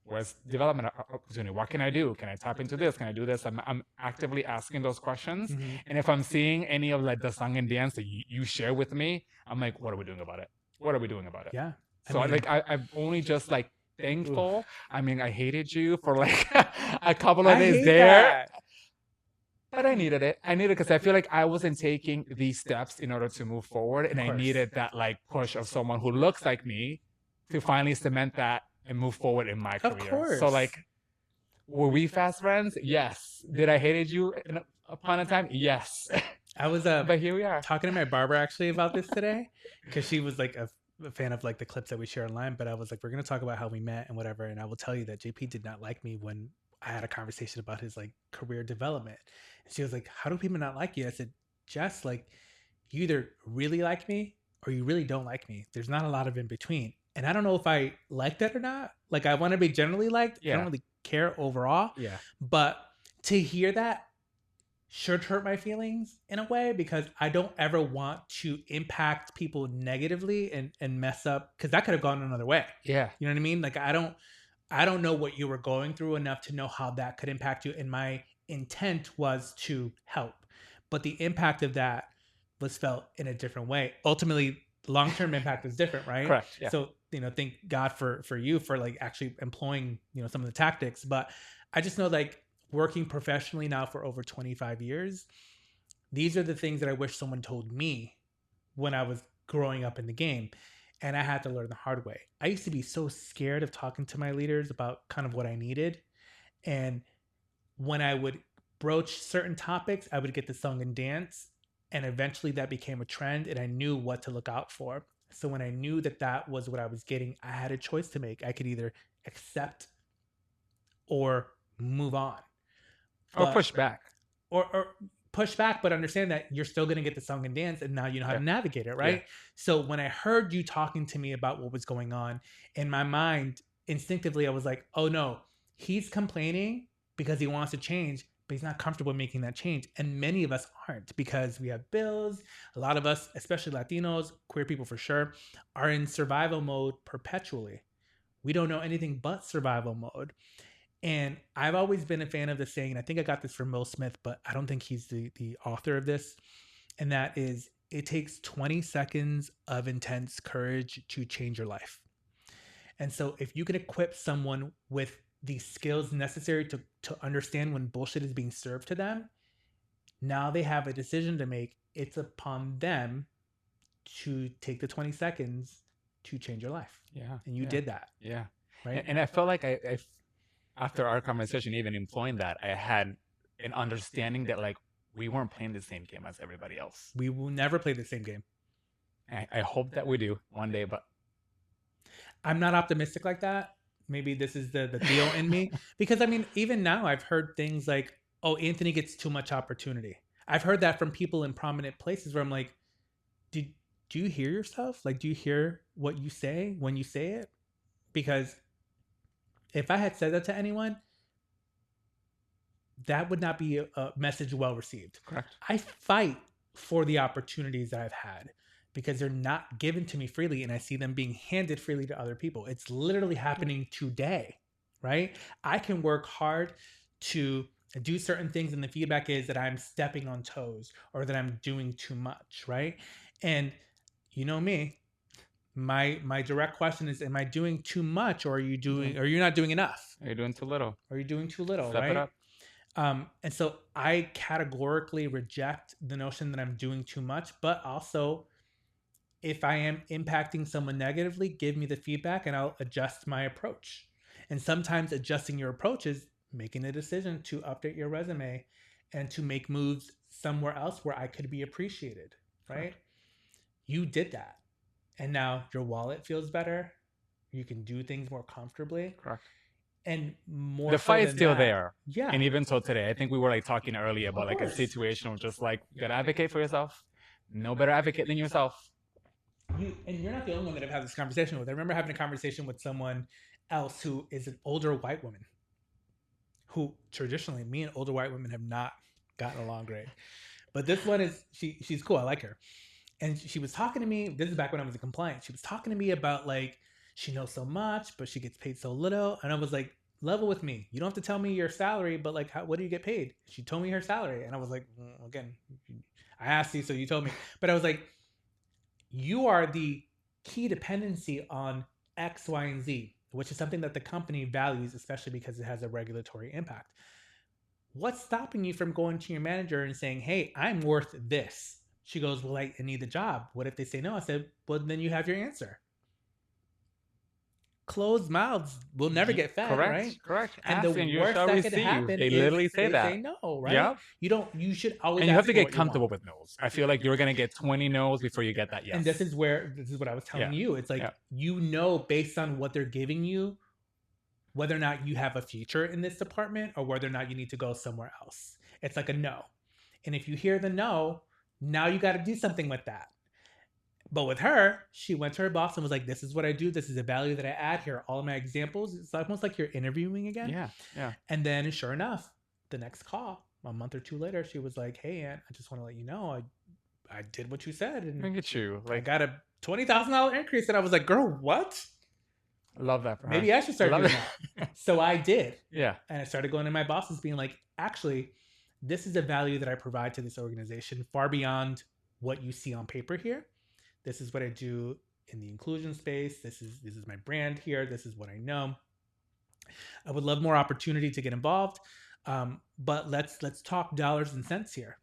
where's development opportunity? What can I do? Can I tap into this? Can I do this? I'm actively asking those questions. And if I'm seeing any of like the song and dance that you share with me, I'm like, what are we doing about it? What are we doing about it? Yeah. So I've only just like thankful. I mean, I hated you for like a couple of days there. But I needed it. I needed it because I feel like I wasn't taking these steps in order to move forward. And I needed that like push of someone who looks like me to finally cement that and move forward in my career. Of course. So like, were we fast friends? Yes. Did I hated you upon a time? Yes. I was but here we are talking to my barber actually about this today, because she was like a fan of like the clips that we share online. But I was like, we're gonna talk about how we met and whatever. And I will tell you that JP did not like me when I had a conversation about his like career development. And she was like, how do people not like you? I said, Jess, like you either really like me or you really don't like me. There's not a lot of in between. And I don't know if I like that or not. Like I want to be generally liked. Yeah. I don't really care overall. Yeah. But to hear that should hurt my feelings in a way, because I don't ever want to impact people negatively and mess up, because that could have gone another way. Yeah. You know what I mean? Like I don't know what you were going through enough to know how that could impact you. And my intent was to help. But the impact of that was felt in a different way. Ultimately, long-term impact is different, right? Correct. Yeah. So, thank God for you for like actually employing, some of the tactics. But I just know like working professionally now for over 25 years, these are the things that I wish someone told me when I was growing up in the game. And I had to learn the hard way. I used to be so scared of talking to my leaders about kind of what I needed. And when I would broach certain topics, I would get the song and dance. And eventually that became a trend and I knew what to look out for. So when I knew that that was what I was getting, I had a choice to make. I could either accept or move on. Or push back. Or push back, but understand that you're still going to get the song and dance and now you know how to navigate it, right? Yeah. So when I heard you talking to me about what was going on, in my mind, instinctively, I was like, oh no, he's complaining because he wants to change, but he's not comfortable making that change. And many of us aren't, because we have bills. A lot of us, especially Latinos, queer people for sure, are in survival mode perpetually. We don't know anything but survival mode. And I've always been a fan of the saying, and I think I got this from Will Smith, but I don't think he's the author of this. And that is, it takes 20 seconds of intense courage to change your life. And so if you can equip someone with the skills necessary to understand when bullshit is being served to them, now they have a decision to make. It's upon them to take the 20 seconds to change your life. Yeah. And you did that. Yeah. Right. And I felt like I after our conversation, even employing that, I had an understanding that like we weren't playing the same game as everybody else. We will never play the same game. I hope that we do one day, but I'm not optimistic like that. maybe this is the Theo in me. Because I mean, even now I've heard things like, oh, Anthony gets too much opportunity. I've heard that from people in prominent places where I'm like, do you hear yourself? Like, do you hear what you say when you say it? Because if I had said that to anyone, that would not be a message well received. Correct. I fight for the opportunities that I've had because they're not given to me freely and I see them being handed freely to other people. It's literally happening today, right? I can work hard to do certain things and the feedback is that I'm stepping on toes or that I'm doing too much, right? And you know me, my direct question is, am I doing too much or are you doing or you're not doing enough? Are you doing too little? Are you doing too little, Step right? it up. And so I categorically reject the notion that I'm doing too much, but also if I am impacting someone negatively, give me the feedback and I'll adjust my approach. And sometimes adjusting your approach is making a decision to update your resume and to make moves somewhere else where I could be appreciated, right? Correct. You did that. And now your wallet feels better. You can do things more comfortably. Correct. And more the fight's still that, there. Yeah. And even so today, I think we were like talking earlier about like a situation of just like, you gotta advocate for yourself. No better advocate than yourself. And you're not the only one that I've had this conversation with. I remember having a conversation with someone else who is an older white woman who traditionally, me and older white women have not gotten along great. But this one is, she's cool. I like her. And she was talking to me. This is back when I was in compliance. She was talking to me about like, she knows so much, but she gets paid so little. And I was like, level with me. You don't have to tell me your salary, but like, what do you get paid? She told me her salary. And I was like, again, I asked you, so you told me. But I was like, you are the key dependency on X, Y, and Z, which is something that the company values, especially because it has a regulatory impact. What's stopping you from going to your manager and saying, hey, I'm worth this? She goes, well, I need the job. What if they say no? I said, well, then you have your answer. Closed mouths will never get fed, Correct, right? Correct. And the worst that could happen they is literally say they that. say no, right? Yeah. You should always and you have to ask for get what you comfortable want. with no's. I feel like you're gonna get 20 no's before you get that yes. And this is what I was telling you. It's like, you know, based on what they're giving you, whether or not you have a future in this department or whether or not you need to go somewhere else. It's like a no. And if you hear the no, now you got to do something with that. But with her, she went to her boss and was like, this is what I do. This is the value that I add here. All of my examples. It's almost like you're interviewing again. Yeah. Yeah. And then sure enough, the next call, a month or two later, she was like, hey, Aunt, I just want to let you know, I did what you said. And look at you. Like, I got a $20,000 increase. And I was like, girl, what? I love that for her. Maybe I should start doing that. So I did. Yeah. And I started going to my bosses being like, actually, this is a value that I provide to this organization far beyond what you see on paper here. This is what I do in the inclusion space. This is my brand here. This is what I know. I would love more opportunity to get involved. But let's talk dollars and cents here.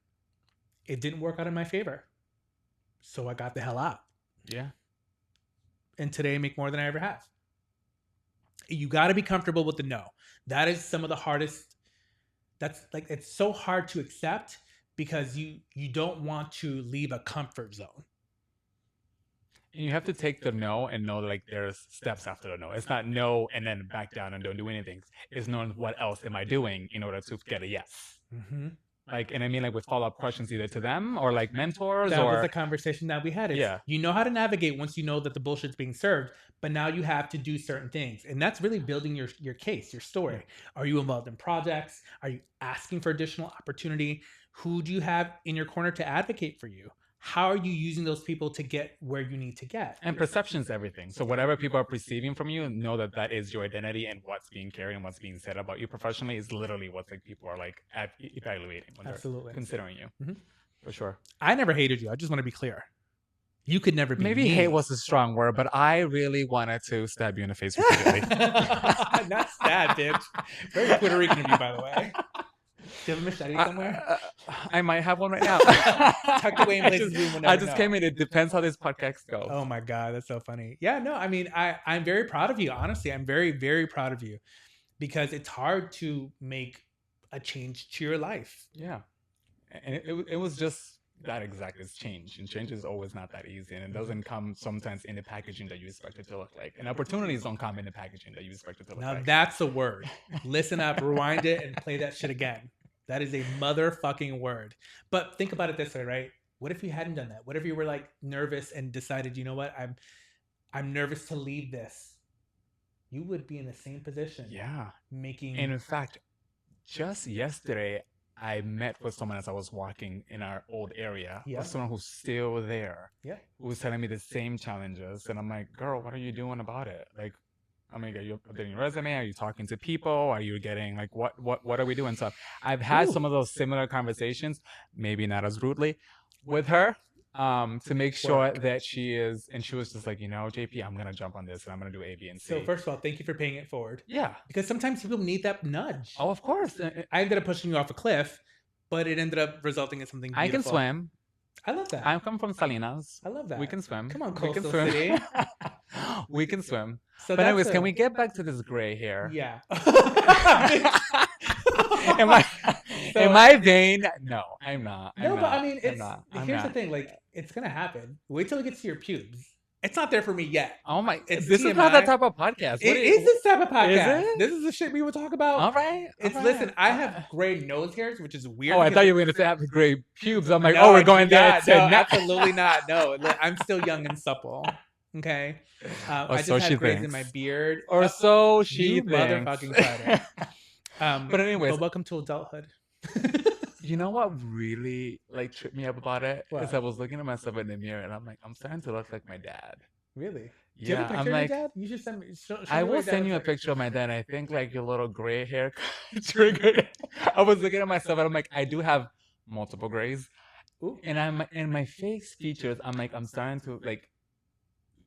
It didn't work out in my favor. So I got the hell out. Yeah. And today I make more than I ever have. You got to be comfortable with the no. That is some of the hardest. That's like, it's so hard to accept because you don't want to leave a comfort zone. You have to take the no and know like there's steps after the no. It's not no and then back down and don't do anything. It's knowing what else am I doing in order to get a yes. Mm-hmm. Like, and I mean, like with follow-up questions either to them or like mentors that or... was the conversation that we had. You know how to navigate once you know that the bullshit's being served, but now you have to do certain things. And that's really building your case, your story. Yeah. Are you involved in projects? Are you asking for additional opportunity? Who do you have in your corner to advocate for you? How are you using those people to get where you need to get? And perception is everything. So whatever people are perceiving from you, know that that is your identity, and what's being carried and what's being said about you professionally is literally what like people are like evaluating when they're considering you. Mm-hmm. For sure. I never hated you. I just want to be clear. You could never be Maybe me. Hate was a strong word, but I really wanted to stab you in the face repeatedly. Not stab, bitch. Very Puerto Rican of you, by the way. Do you have a machete somewhere? I might have one right now. Tucked away in places we will never I just know. came in. It depends how this podcast goes. Oh my God, that's so funny. Yeah, no, I mean, I'm very proud of you. Honestly, I'm very, very proud of you because it's hard to make a change to your life. Yeah. And it was just that exact is change, and change is always not that easy, and it doesn't come sometimes in the packaging that you expect it to look like, and opportunities don't come in the packaging that you expect it to look Now like. that's a word. Listen up, rewind it, and play that shit again. That is a motherfucking word. But think about it this way, right? What if you hadn't done that? What if you were like nervous and decided, you know what, I'm nervous to leave this? You would be in the same position. Yeah. Making. And in fact, just yesterday, I met with someone as I was walking in our old area. Yeah. With someone who's still there. Yeah. Who was telling me the same challenges. And I'm like, girl, what are you doing about it? Like, I mean, are you updating your resume? Are you talking to people? Are you getting like what are we doing? So I've had some of those similar conversations, maybe not as rudely, with her. To make sure that she is, and she was just like, you know, JP, I'm gonna jump on this and I'm gonna do A, B, and C. So first of all, thank you for paying it forward. Yeah, because sometimes people need that nudge. Oh, of course. I ended up pushing you off a cliff, but it ended up resulting in something beautiful. I can swim. I love that. I'm coming from Salinas. I love that. We can swim. Come on, we can Coastal swim. City. We can swim. So but anyways, can we get back to this gray hair? Yeah. am I vain? No, I'm not. No, but I mean, here's the thing. Like, it's gonna happen. Wait till it gets to your pubes. It's not there for me yet. Oh my! This is not that type of podcast. It is this type of podcast. Is it? This is the shit we would talk about. All right. Listen. I have gray nose hairs, which is weird. Oh, I thought you were gonna say I have gray pubes. I'm like, no, oh, we're going there. No, absolutely not. No, I'm still young and supple. Okay. I just had grays in my beard. Or so she thinks. Motherfucking tried it. But anyways, but welcome to adulthood. You know what really like tripped me up about it? What? Is I was looking at myself in the mirror and I'm like, I'm starting to look like my dad. Really? Yeah, do you have a picture I'm of like, your dad? You should send me. I will send you a picture of my dad. I think like your little gray hair triggered. I was looking at myself and I'm like, I do have multiple grays. Ooh. And I'm in my face features. I'm like, I'm starting to like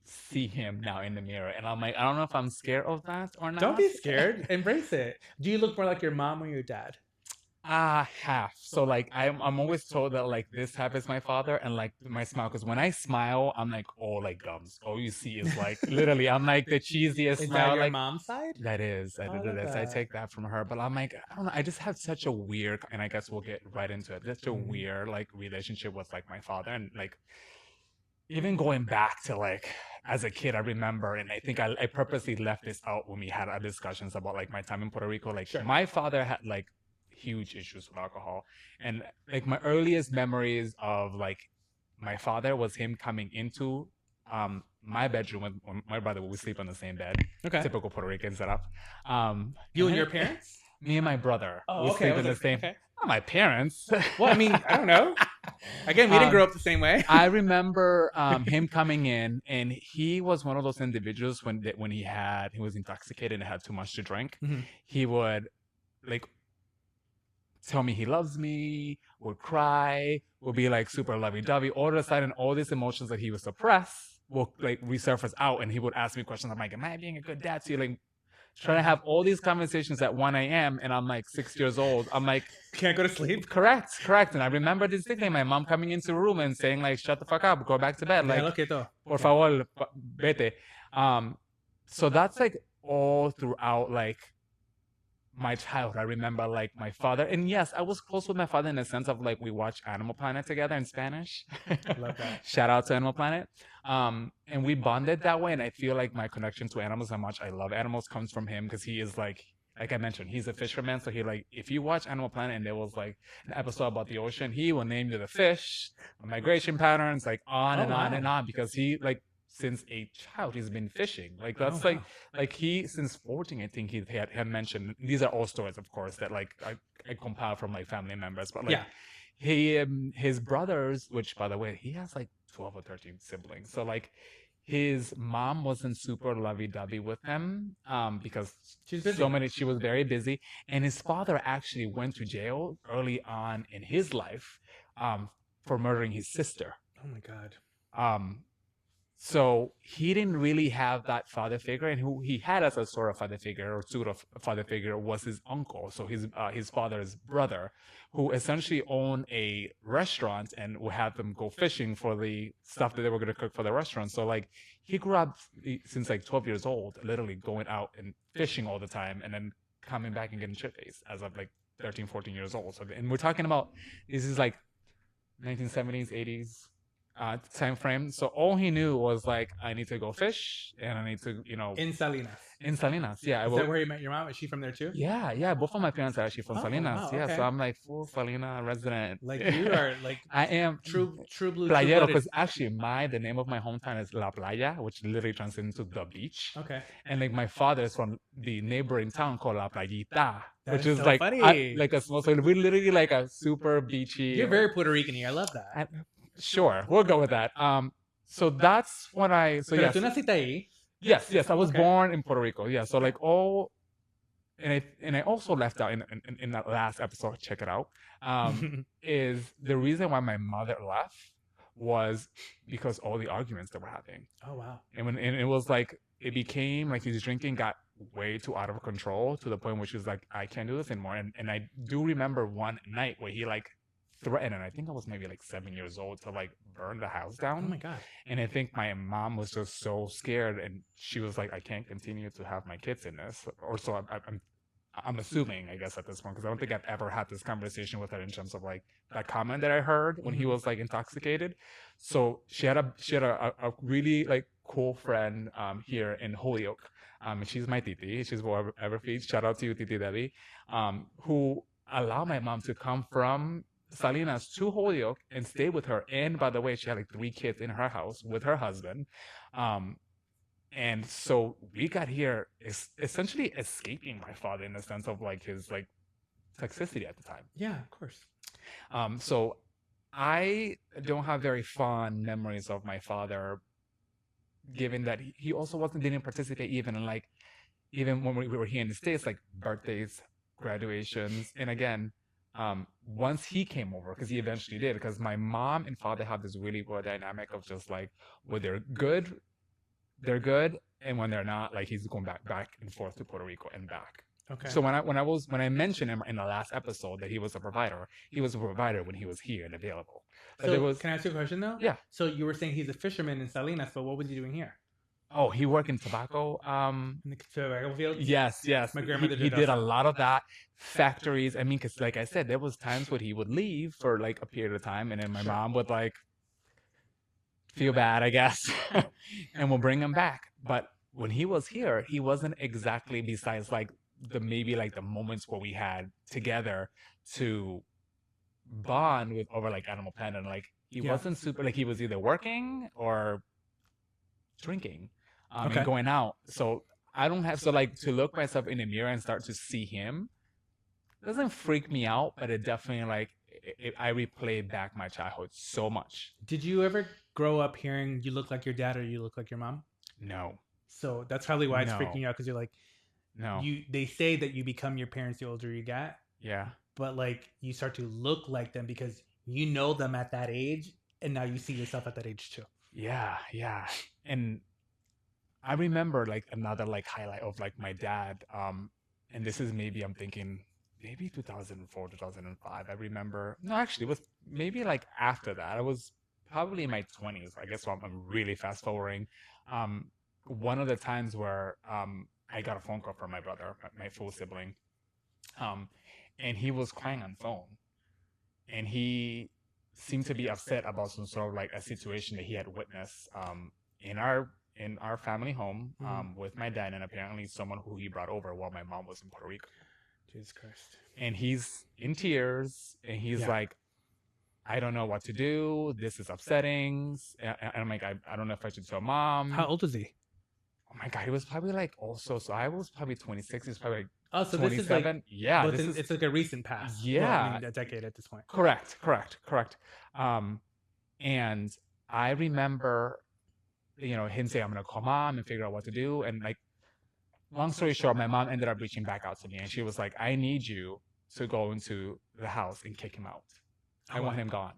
see him now in the mirror, and I'm like, I don't know if I'm scared of that or not. Don't be scared. Embrace it. Do you look more like your mom or your dad? Half. So like I'm always told that like this half is my father, and like my smile, because when I smile, I'm like all like gums. All you see is like literally, I'm like the cheesiest is smile. That your like mom's side? That is. I take that from her, but I'm like, I don't know. I just have such a weird, and I guess we'll get right into it. Such a weird like relationship with like my father, and like even going back to like as a kid, I remember, and I think I purposely left this out when we had our discussions about like my time in Puerto Rico. Like my father had like huge issues with alcohol, and like my earliest memories of like my father was him coming into my bedroom with my brother. We sleep on the same bed. Okay. Typical Puerto Rican setup. You and your parents? Me and my brother. Oh, we okay. sleep in the same. Okay. Not my parents. Well, I mean, I don't know. Again, we didn't grow up the same way. I remember him coming in, and he was one of those individuals when he was intoxicated and had too much to drink. Mm-hmm. He would like tell me he loves me, would cry, would be like super lovey-dovey. All of a sudden, all these emotions that he would suppress will like resurface out, and he would ask me questions. I'm like, am I being a good dad? So you're like trying to have all these conversations at 1 a.m. and I'm like 6 years old. I'm like, can't go to sleep. Correct. And I remember distinctly my mom coming into the room and saying like, shut the fuck up, go back to bed. Like, por favor, vete. So that's like all throughout like my childhood. I remember like my father, and yes, I was close with my father in the sense of like we watched Animal Planet together in Spanish. Love that. Shout out to Animal Planet. And we bonded that way, and I feel like my connection to animals, how much I love animals, comes from him, because he is like I mentioned, he's a fisherman. So he like, if you watch Animal Planet and there was like an episode about the ocean, he will name you the fish, the migration patterns, like on and on and on, because he like since a child he's been fishing. Like that's like he since 14, I think he had mentioned. These are all stories, of course, that like I compile from like family members, but like he his brothers, which by the way he has like 12 or 13 siblings, so like his mom wasn't super lovey-dovey with him because she was very busy, and his father actually went to jail early on in his life for murdering his sister. Oh my God. So he didn't really have that father figure, and who he had as a sort of father figure or sort of father figure was his uncle, so his father's brother, who essentially owned a restaurant and would have them go fishing for the stuff that they were going to cook for the restaurant. So like he grew up since like 12 years old, literally going out and fishing all the time, and then coming back and getting shit faced as of like 13, 14 years old. So, and we're talking about, this is like 1970s, 80s time frame. So all he knew was like, I need to go fish and I need to, In Salinas. in Salinas. Yeah. Is that where you met your mom? Is she from there too? Yeah. Both of my parents are actually from Oh, Salinas. wow, Yeah. okay. So I'm like full Salina resident. Like you are like I am true blue. playero, because actually the name of my hometown is La Playa, which literally translates into the beach. Okay. And like my father is from the neighboring town called La Playita, which is so like funny. like a small. So we're literally like a super beachy. You're very Puerto Rican. I love that. Sure, we'll go with that. So that's when I. So Pero yes, tú naciste ahí. yes, I was Okay. born in Puerto Rico. Yeah, so like all. And I also left out in that last episode, check it out, is the reason why my mother left was because all the arguments that we're having. Oh, wow. And it was like, it became like his drinking got way too out of control to the point where she was like, I can't do this anymore. And I do remember one night where he like threatened, and I think I was maybe like 7 years old, to like burn the house down. Oh my God. And I think my mom was just so scared, and she was like, I can't continue to have my kids in this. Or so I'm assuming, I guess, at this point, because I don't think I've ever had this conversation with her in terms of like that comment that I heard when he was like intoxicated. So she had a really like cool friend here in Holyoke. And she's my titi. She's whatever feeds. Shout out to you, Titi Debbie, who allowed my mom to come from Salinas to Holyoke and stay with her. And by the way, she had like 3 kids in her house with her husband. And so we got here essentially escaping my father in the sense of like his like toxicity at the time. Yeah, of course. So I don't have very fond memories of my father, given that he also didn't participate even in like, even when we were here in the States, like birthdays, graduations. And again, once he came over, because he eventually did, because my mom and father have this really good dynamic of just like, when they're good, and when they're not, like he's going back and forth to Puerto Rico and back. Okay. So when I mentioned him in the last episode that he was a provider when he was here and available. So can I ask you a question though? Yeah. So you were saying he's a fisherman in Salinas, but what was he doing here? Oh, he worked in tobacco. In the tobacco fields? Yes. My grandmother he did did a also. lot of that. Factories. I mean, because like I said, there was times when he would leave for like a period of time, and then my mom would like feel bad, I guess, and we'll bring him back. But when he was here, he wasn't exactly, besides like maybe like the moments where we had together to bond with over like Animal Planet. Like he wasn't super, like he was either working or drinking and going out. So I don't have, so like to look myself in the mirror and start to see him doesn't freak me out, but it definitely like, I replay back my childhood so much. Did you ever grow up hearing you look like your dad or you look like your mom? No. So that's probably why it's freaking you out, because you're like, no. They say that you become your parents the older you get. Yeah. But like you start to look like them because you know them at that age, and now you see yourself at that age too. Yeah. And I remember like another like highlight of like my dad. And this is maybe, I'm thinking maybe 2004, 2005. I remember, no, actually it was maybe like after that. I was probably in my 20s. I guess, so I'm really fast forwarding. One of the times where I got a phone call from my brother, my full sibling, and he was crying on the phone, and he seemed to be upset about some sort of like a situation that he had witnessed in our family home with my dad, and apparently someone who he brought over while my mom was in Puerto Rico. Jesus Christ. And he's in tears, and he's like, I don't know what to do. This is upsetting. And I'm like, I don't know if I should tell mom. How old was he? Oh my God, he was probably like also, so I was probably 26. He was probably like so 27. This is like, yeah, it's like a recent past. Yeah. Well, I mean, a decade at this point. Correct. And I remember, him saying, I'm going to call mom and figure out what to do. And like, long story short, my mom ended up reaching back out to me, and she was like, I need you to go into the house and kick him out. I want him gone.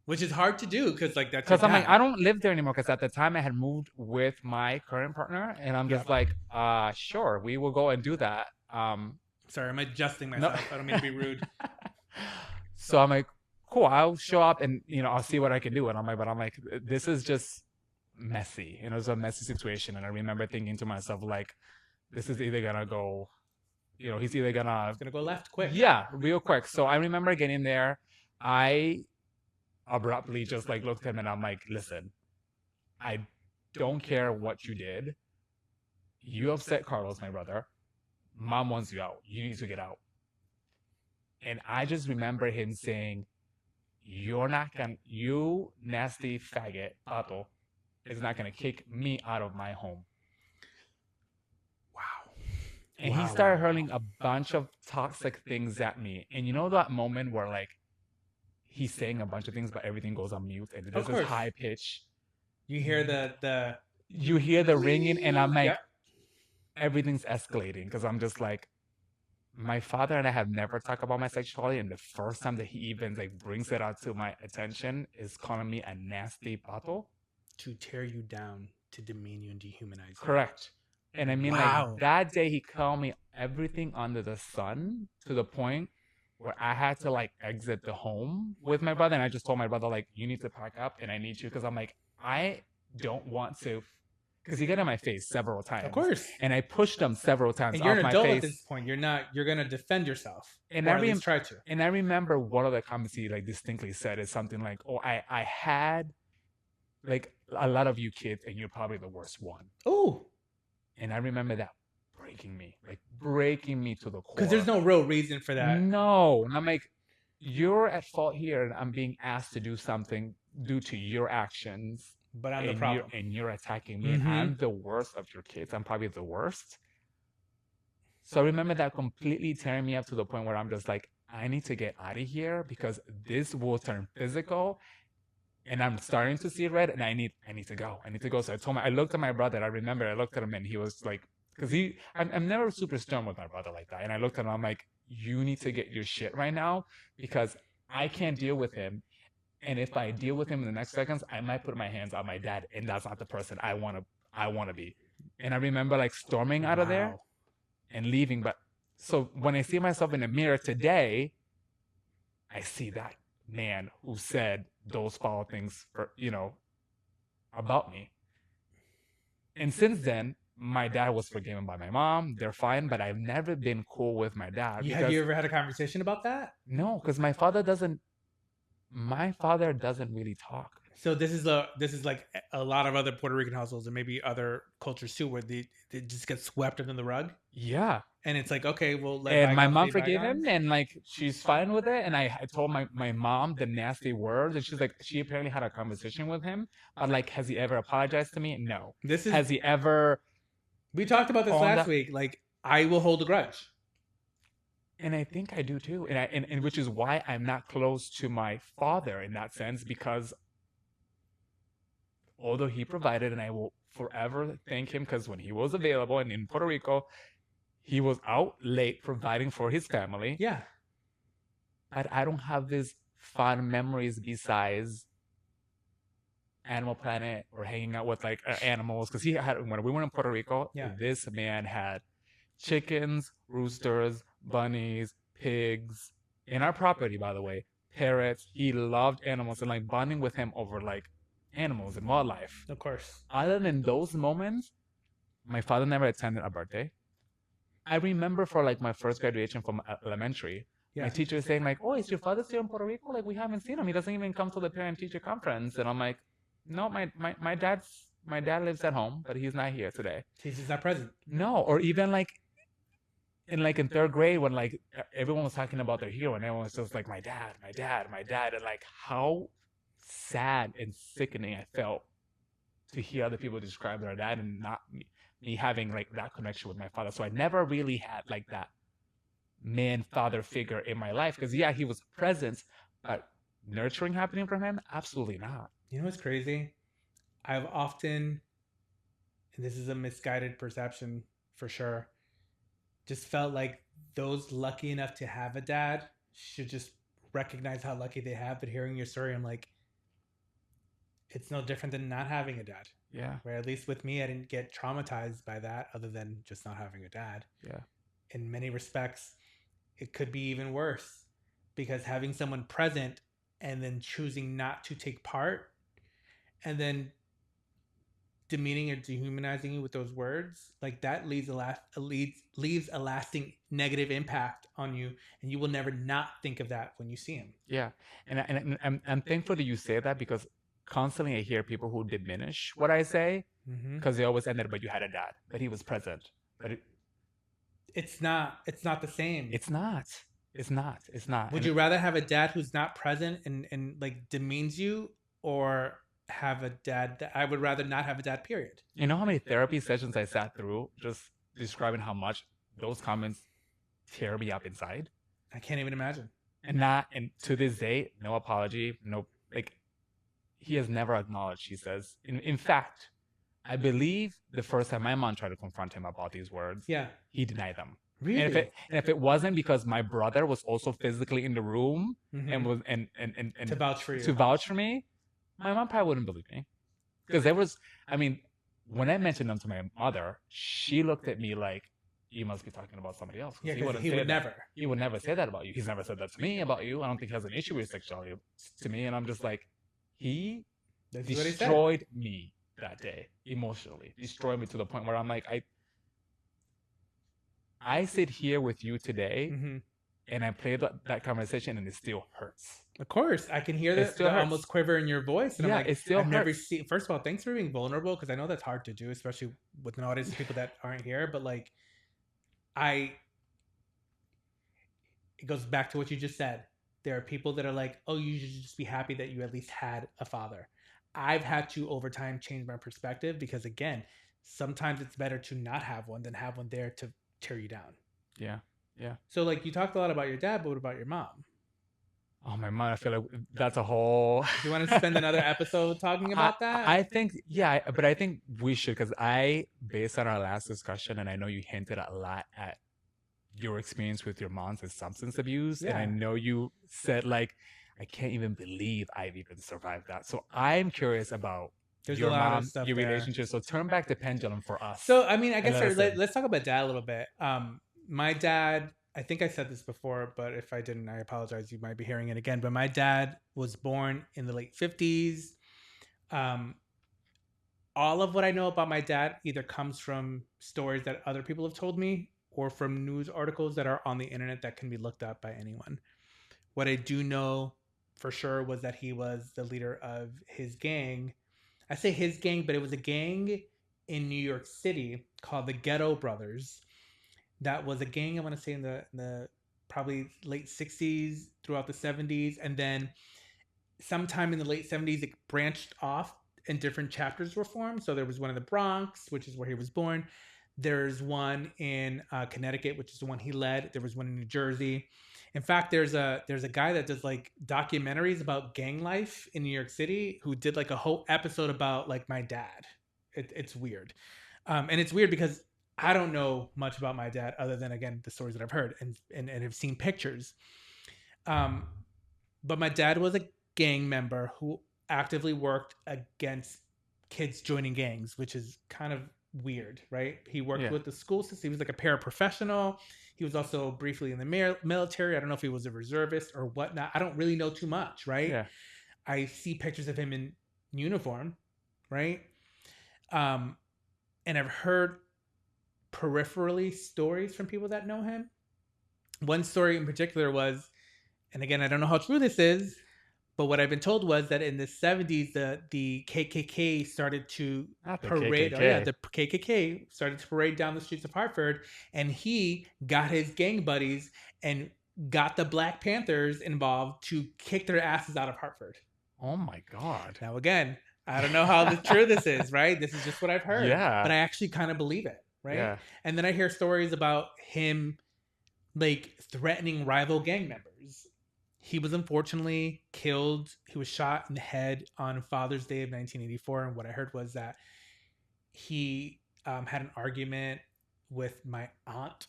Which is hard to do because like that's because I'm like, I don't live there anymore, because at the time I had moved with my current partner, and I'm just like, sure, we will go and do that. Sorry, I'm adjusting myself. No. I don't mean to be rude. So I'm like, cool, I'll show up and I'll see what I can do. And I'm like, this is just messy. It was a messy situation. And I remember thinking to myself, like, this is either gonna go, he's either gonna go left quick. Yeah, real quick. So I remember getting there. I abruptly just like looked at him and I'm like, listen, I don't care what you did. You upset Carlos, my brother. Mom wants you out. You need to get out. And I just remember him saying, you're not gonna, you nasty faggot, Pato, is not gonna kick me out of my home. Wow. And he started hurling a bunch of toxic things at me. And you know that moment where like he's saying a bunch of things, but everything goes on mute and there's this high pitch. You hear the you hear the ringing, and I'm like, everything's escalating because I'm just like, my father and I have never talked about my sexuality, and the first time that he even like brings it out to my attention is calling me a nasty pato. To tear you down, to demean you and dehumanize you. Correct. And I mean, like, that day he called me everything under the sun to the point where I had to like exit the home with my brother. And I just told my brother, like, you need to pack up and I need you. Because I'm like, I don't want to. Because he got in my face several times. Of course. And I pushed him several times. And you're an adult at this point. You're going to defend yourself. And or at least try to. And I remember one of the comments he like distinctly said is something like, oh, I had like a lot of you kids and you're probably the worst one. Oh. And I remember that breaking me to the core. Because there's no real reason for that. No. And I'm like, you're at fault here and I'm being asked to do something due to your actions. But I'm the problem. And you're attacking me. And I'm the worst of your kids. I'm probably the worst. So I remember that completely tearing me up to the point where I'm just like, I need to get out of here because this will turn physical. And I'm starting to see red, and I need to go. I need to go. So I looked at my brother. I remember I looked at him, and he was like, because I'm never super stern with my brother like that. And I looked at him, I'm like, you need to get your shit right now because I can't deal with him. And if I deal with him in the next seconds, I might put my hands on my dad, and that's not the person I want to be. And I remember like storming out of there and leaving. But so when I see myself in the mirror today, I see that man who said those foul things for, about me. And since then, my dad was forgiven by my mom. They're fine, but I've never been cool with my dad. Have you ever had a conversation about that? No, because my father doesn't really talk. So this is like a lot of other Puerto Rican households and maybe other cultures too, where they just get swept under the rug. Yeah. And it's like, okay, well, and my mom forgave him, and like she's fine with it. And I told my mom the nasty words, and she's like, she apparently had a conversation with him. But like, has he ever apologized to me? No. Has he ever? We talked about this last week. Like, I will hold a grudge. And I think I do too, and which is why I'm not close to my father in that sense, because although he provided, and I will forever thank him, because when he was available and in Puerto Rico, he was out late providing for his family. Yeah. But I don't have these fond memories besides Animal Planet or hanging out with like animals. Because when we went in Puerto Rico, this man had chickens, roosters, bunnies, pigs in our property, by the way, parrots. He loved animals, and like bonding with him over like animals and wildlife. Of course. Other than those moments, my father never attended a birthday. I remember for like my first graduation from elementary, my teacher saying like, "Oh, is your father still in Puerto Rico? Like, we haven't seen him. He doesn't even come to the parent-teacher conference." And I'm like, "No, my dad lives at home, but he's not here today. He's not present." No, or even like in third grade when like everyone was talking about their hero, and everyone was just like, my dad, and like how sad and sickening I felt to hear other people describe their dad and not me having like that connection with my father. So I never really had like that man-father figure in my life, because he was present, but nurturing happening from him, absolutely not. You know what's crazy? I've often, and this is a misguided perception for sure, just felt like those lucky enough to have a dad should just recognize how lucky they have. But hearing your story, I'm like, it's no different than not having a dad. Yeah. Where at least with me, I didn't get traumatized by that, other than just not having a dad. Yeah. In many respects, it could be even worse, because having someone present and then choosing not to take part, and then demeaning or dehumanizing you with those words, like that leaves a lasting negative impact on you, and you will never not think of that when you see him. Yeah, and I'm thankful that you say that because constantly I hear people who diminish what I say Mm-hmm. because they always ended, but you had a dad, but he was present, but It's not the same. it's not. It's not. It's not. Would you rather have a dad who's not present and like demeans you, or have a dad that I would rather not have a dad, period? You know how many therapy sessions I sat through just describing how much those comments tear me up inside? I can't even imagine. And to this day, no apology, no, like, he has never acknowledged, he says. In fact, I believe the first time my mom tried to confront him about these words, Yeah. he denied them. Really? And if it wasn't because my brother was also physically in the room and was and to vouch for you. to vouch for me, my mom probably wouldn't believe me. Because there was, I mean, when I mentioned them to my mother, she looked at me like, you must be talking about somebody else. Yeah, He because wouldn't he say would that. never. He would never say that about you. He's never said that to me about you. I don't think he has an issue with sexuality to me. And I'm just like, he This is what he said. destroyed me that day emotionally. Destroyed me to the point where I'm like, I sit here with you today Mm-hmm. and I play that conversation and it still hurts. Of course, I can hear It the still hurts. almost quiver in your voice, and Yeah, I'm like, it still I've never hurts. seen. First of all, thanks for being vulnerable, because I know that's hard to do, especially with an audience of people that aren't here. But like, it goes back to what you just said. There are people that are like, oh, you should just be happy that you at least had a father. I've had to over time change my perspective, because again, sometimes it's better to not have one than have one there to tear you down. Yeah, yeah. So like, you talked a lot about your dad, but what about your mom? Oh, my mom, I feel like that's a whole. Do you want to spend another episode talking about that? I think, yeah, but I think we should, because based on our last discussion, and I know you hinted a lot at your experience with your mom's and substance abuse, and I know you said, like, I can't even believe I've even survived that. So I'm curious about your mom, your relationship. So turn back the pendulum for us. So, I mean, I guess let's talk about dad a little bit. My dad, I think I said this before, but if I didn't, I apologize. You might be hearing it again. But my dad was born in the late 50s. All of what I know about my dad either comes from stories that other people have told me, or from news articles that are on the internet that can be looked up by anyone. What I do know for sure was that he was the leader of his gang. I say his gang, but it was a gang in New York City called the Ghetto Brothers. That was a gang, I want to say, in the probably late 60s throughout the 70s. And then sometime in the late 70s, it branched off and different chapters were formed. So there was one in the Bronx, which is where he was born. There's one in Connecticut, which is the one he led. There was one in New Jersey. In fact, there's a guy that does like documentaries about gang life in New York City, who did like a whole episode about like my dad. It's weird. And it's weird because I don't know much about my dad other than, again, the stories that I've heard and have seen pictures. But my dad was a gang member who actively worked against kids joining gangs, which is kind of weird, right? He worked with the school system. He was like a paraprofessional. He was also briefly in the military. I don't know if he was a reservist or whatnot. I don't really know too much, right? Yeah. I see pictures of him in uniform, right? And I've heard peripherally stories from people that know him. One story in particular was, and again, I don't know how true this is, but what I've been told was that in the 70s, the KKK started to parade. KKK. Oh yeah, the KKK started to parade down the streets of Hartford, and he got his gang buddies and got the Black Panthers involved to kick their asses out of Hartford. Oh my God. Now again, I don't know how true this is, right? This is just what I've heard. Yeah. But I actually kind of believe it, right? Yeah. And then I hear stories about him like threatening rival gang members. He was unfortunately killed. He was shot in the head on Father's Day of 1984. And what I heard was that he had an argument with my aunt,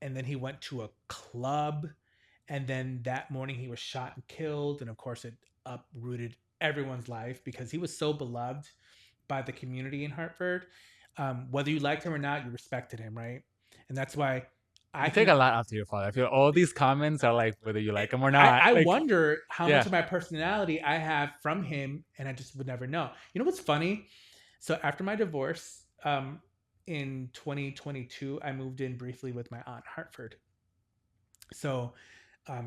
and then he went to a club, and then that morning he was shot and killed. And of course, it uprooted everyone's life because he was so beloved by the community in Hartford. Whether you liked him or not, you respected him, right? And that's why I take a lot after your father. I feel all these comments are like whether you like him or not. I like, wonder how much of my personality I have from him, and I just would never know. You know what's funny? So after my divorce, in 2022, I moved in briefly with my aunt Hartford. So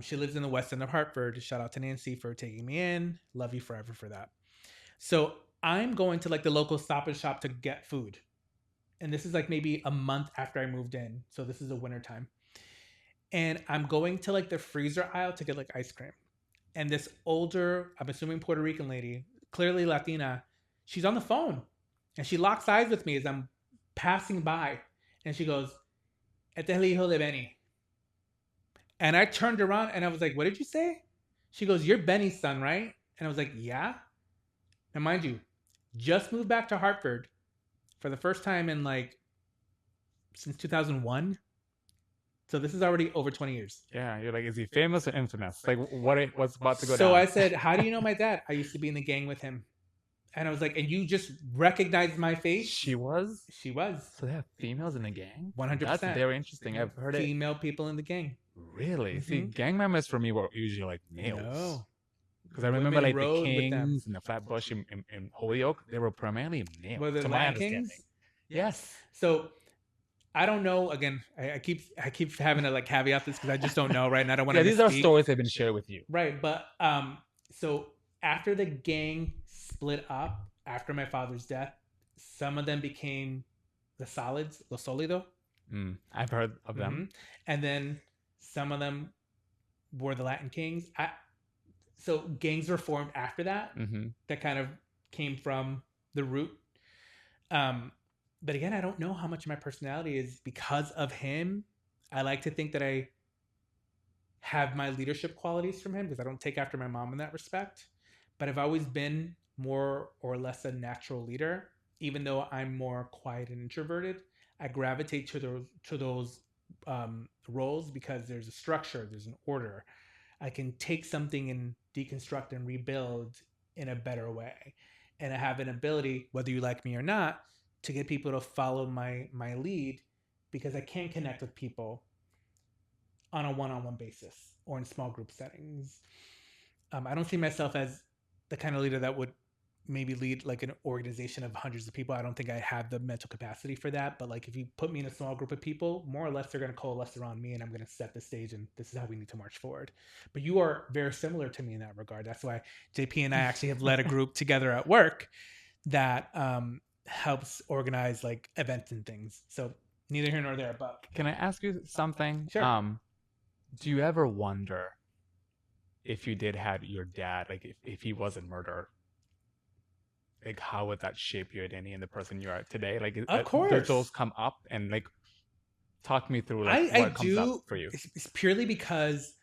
she lives in the west end of Hartford. Shout out to Nancy for taking me in. Love you forever for that. So I'm going to like the local Stop and Shop to get food. And this is like maybe a month after I moved in. So this is the winter time. And I'm going to like the freezer aisle to get like ice cream. And this older, I'm assuming Puerto Rican lady, clearly Latina, she's on the phone. And she locks eyes with me as I'm passing by. And she goes, Este es el hijo de Benny. And I turned around and I was like, what did you say? She goes, you're Benny's son, right? And I was like, yeah. And mind you, just moved back to Hartford for the first time in like since 2001. So this is already over 20 years. Yeah, you're like, is he famous or infamous? Like, what's about to go down? So I said, how do you know my dad? I used to be in the gang with him. And I was like, and you just recognized my face? She was? She was. So they have females in the gang? 100%. That's very interesting. I've heard it. Female people in the gang. Really? See, gang members for me were usually like males. No. Because I remember like the Kings and the Flatbush in Holyoke, they were primarily males. Were they to my understanding. Kings? Yes. So I don't know. Again, I keep having to like caveat this because I just don't know, right? And I don't want to. Yeah, these are stories that have been shared with you, right? But so after the gang split up after my father's death, some of them became the Solids, Los Solido. I've heard of them, and then some of them were the Latin Kings. So gangs were formed after that. That kind of came from the root. But again, I don't know how much of my personality is because of him. I like to think that I have my leadership qualities from him because I don't take after my mom in that respect. But I've always been more or less a natural leader, even though I'm more quiet and introverted. I gravitate to those roles because there's a structure, there's an order. I can take something and deconstruct and rebuild in a better way. And I have an ability, whether you like me or not, to get people to follow my lead because I can connect with people on a one-on-one basis or in small group settings. I don't see myself as the kind of leader that would maybe lead like an organization of hundreds of people. I don't think I have the mental capacity for that. But like if you put me in a small group of people, more or less they're going to coalesce around me and I'm going to set the stage and this is how we need to march forward. But you are very similar to me in that regard. That's why JP and I actually have led a group together at work that helps organize like events and things. So neither here nor there. But can I ask you something? Sure. Do you ever wonder if you did have your dad, like if he wasn't murdered, like how would that shape your identity and the person you are today? Like, of course, does those come up and like talk me through like what comes up for you? It's purely because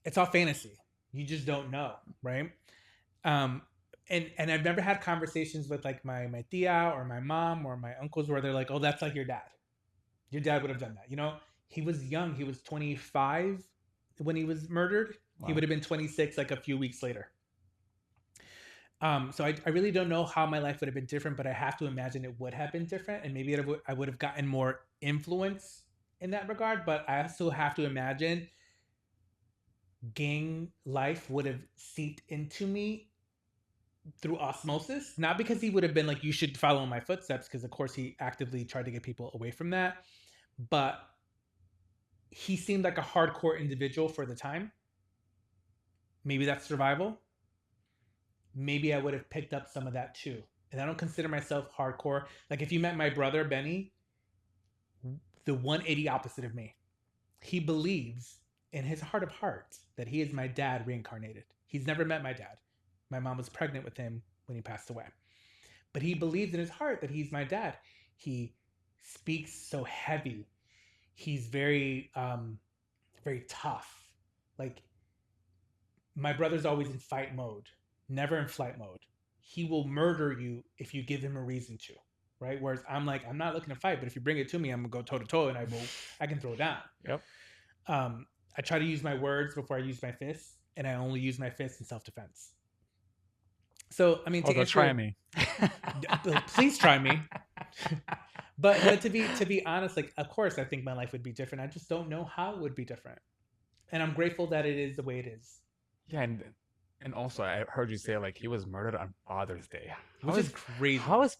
it's all fantasy. You just don't know, right? And I've never had conversations with like my tia or my mom or my uncles where they're like, oh, that's like your dad. Your dad would have done that. You know, he was young. He was 25 when he was murdered. Wow. He would have been 26 like a few weeks later. So I really don't know how my life would have been different, but I have to imagine it would have been different. And maybe I would have gotten more influence in that regard. But I also have to imagine gang life would have seeped into me through osmosis, not because he would have been like, you should follow in my footsteps, because of course he actively tried to get people away from that, but he seemed like a hardcore individual for the time. Maybe that's survival. Maybe I would have picked up some of that too. And I don't consider myself hardcore. Like if you met my brother Benny, the 180 opposite of me. He believes in his heart of hearts that he is my dad reincarnated. He's never met my dad. My mom was pregnant with him when he passed away. But he believes in his heart that he's my dad. He speaks so heavy. He's very, very tough. Like, my brother's always in fight mode, never in flight mode. He will murder you if you give him a reason to, right? Whereas I'm like, I'm not looking to fight, but if you bring it to me, I'm gonna go toe to toe and I can throw it down. Yep. I try to use my words before I use my fists, and I only use my fists in self-defense. So, I mean, try me. Please try me. But to be honest, like, of course, I think my life would be different. I just don't know how it would be different. And I'm grateful that it is the way it is. Yeah, and also I heard you say like he was murdered on Father's Day, which is crazy. How is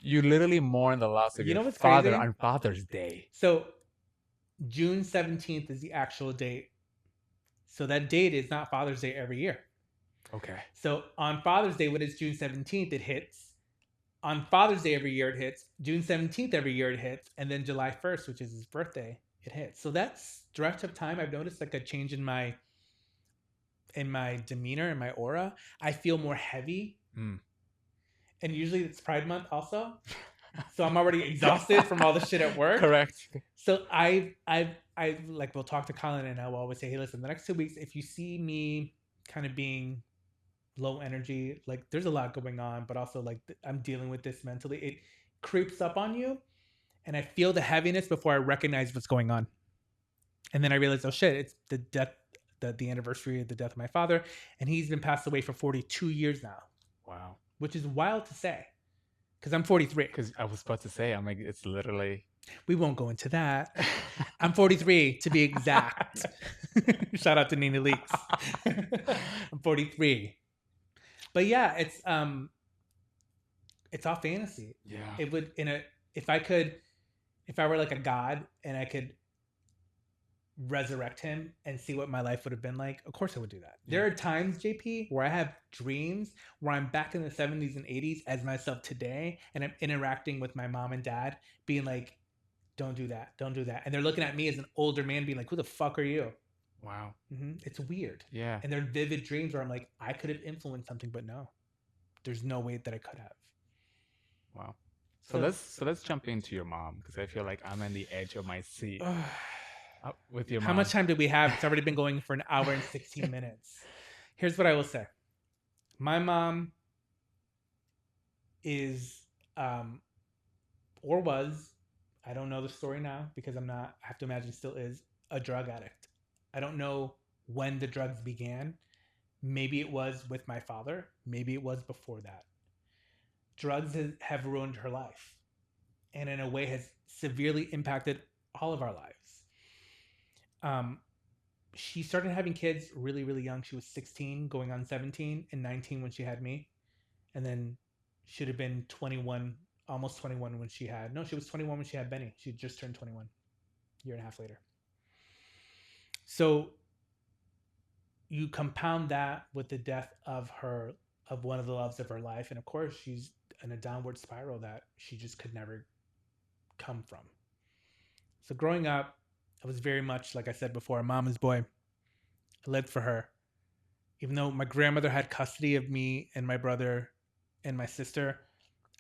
You literally mourn the loss of You your know what's father crazy? on Father's Day. So June 17th is the actual date. So that date is not Father's Day every year. Okay. So on Father's Day, when it's June 17th, it hits. On Father's Day every year, it hits. June 17th every year, it hits. And then July 1st, which is his birthday, it hits. So that stretch of time, I've noticed like a change in my demeanor, in my aura. I feel more heavy. Mm. And usually it's Pride Month also. So I'm already exhausted from all the shit at work. Correct. So I like will talk to Colin and I will always say, hey, listen, the next 2 weeks, if you see me kind of being low energy, like there's a lot going on, but also like I'm dealing with this mentally. It creeps up on you, and I feel the heaviness before I recognize what's going on, and then I realize, oh shit, it's the death, the anniversary of the death of my father, and he's been passed away for 42 years now. Wow. Which is wild to say, because I'm 43. Because I was about to say, I'm like, it's literally. We won't go into that. I'm 43 to be exact. Shout out to Nina Leaks. I'm 43. But yeah, it's all fantasy. Yeah. It would if I were like a god and I could resurrect him and see what my life would have been like, of course I would do that. Yeah. There are times, JP, where I have dreams where I'm back in the 70s and 80s as myself today, and I'm interacting with my mom and dad, being like, don't do that, don't do that. And they're looking at me as an older man being like, who the fuck are you? Wow. Mm-hmm. It's weird. Yeah. And they're vivid dreams where I'm like, I could have influenced something, but no. There's no way that I could have. Wow. So let's jump into your mom, because I feel like I'm on the edge of my seat with your mom. How much time do we have? It's already been going for an hour and 16 minutes. Here's what I will say. My mom is or was, I don't know the story now because I'm not, I have to imagine still is, a drug addict. I don't know when the drugs began. Maybe it was with my father. Maybe it was before that. Drugs have ruined her life, and in a way has severely impacted all of our lives. She started having kids really, really young. She was 16, going on 17, and 19 when she had me. And then should have been 21, almost 21 when she was 21 when she had Benny. She just turned 21, a year and a half later. So you compound that with the death of one of the loves of her life. And of course, she's in a downward spiral that she just could never come from. So growing up, I was very much, like I said before, a mama's boy. I lived for her. Even though my grandmother had custody of me and my brother and my sister,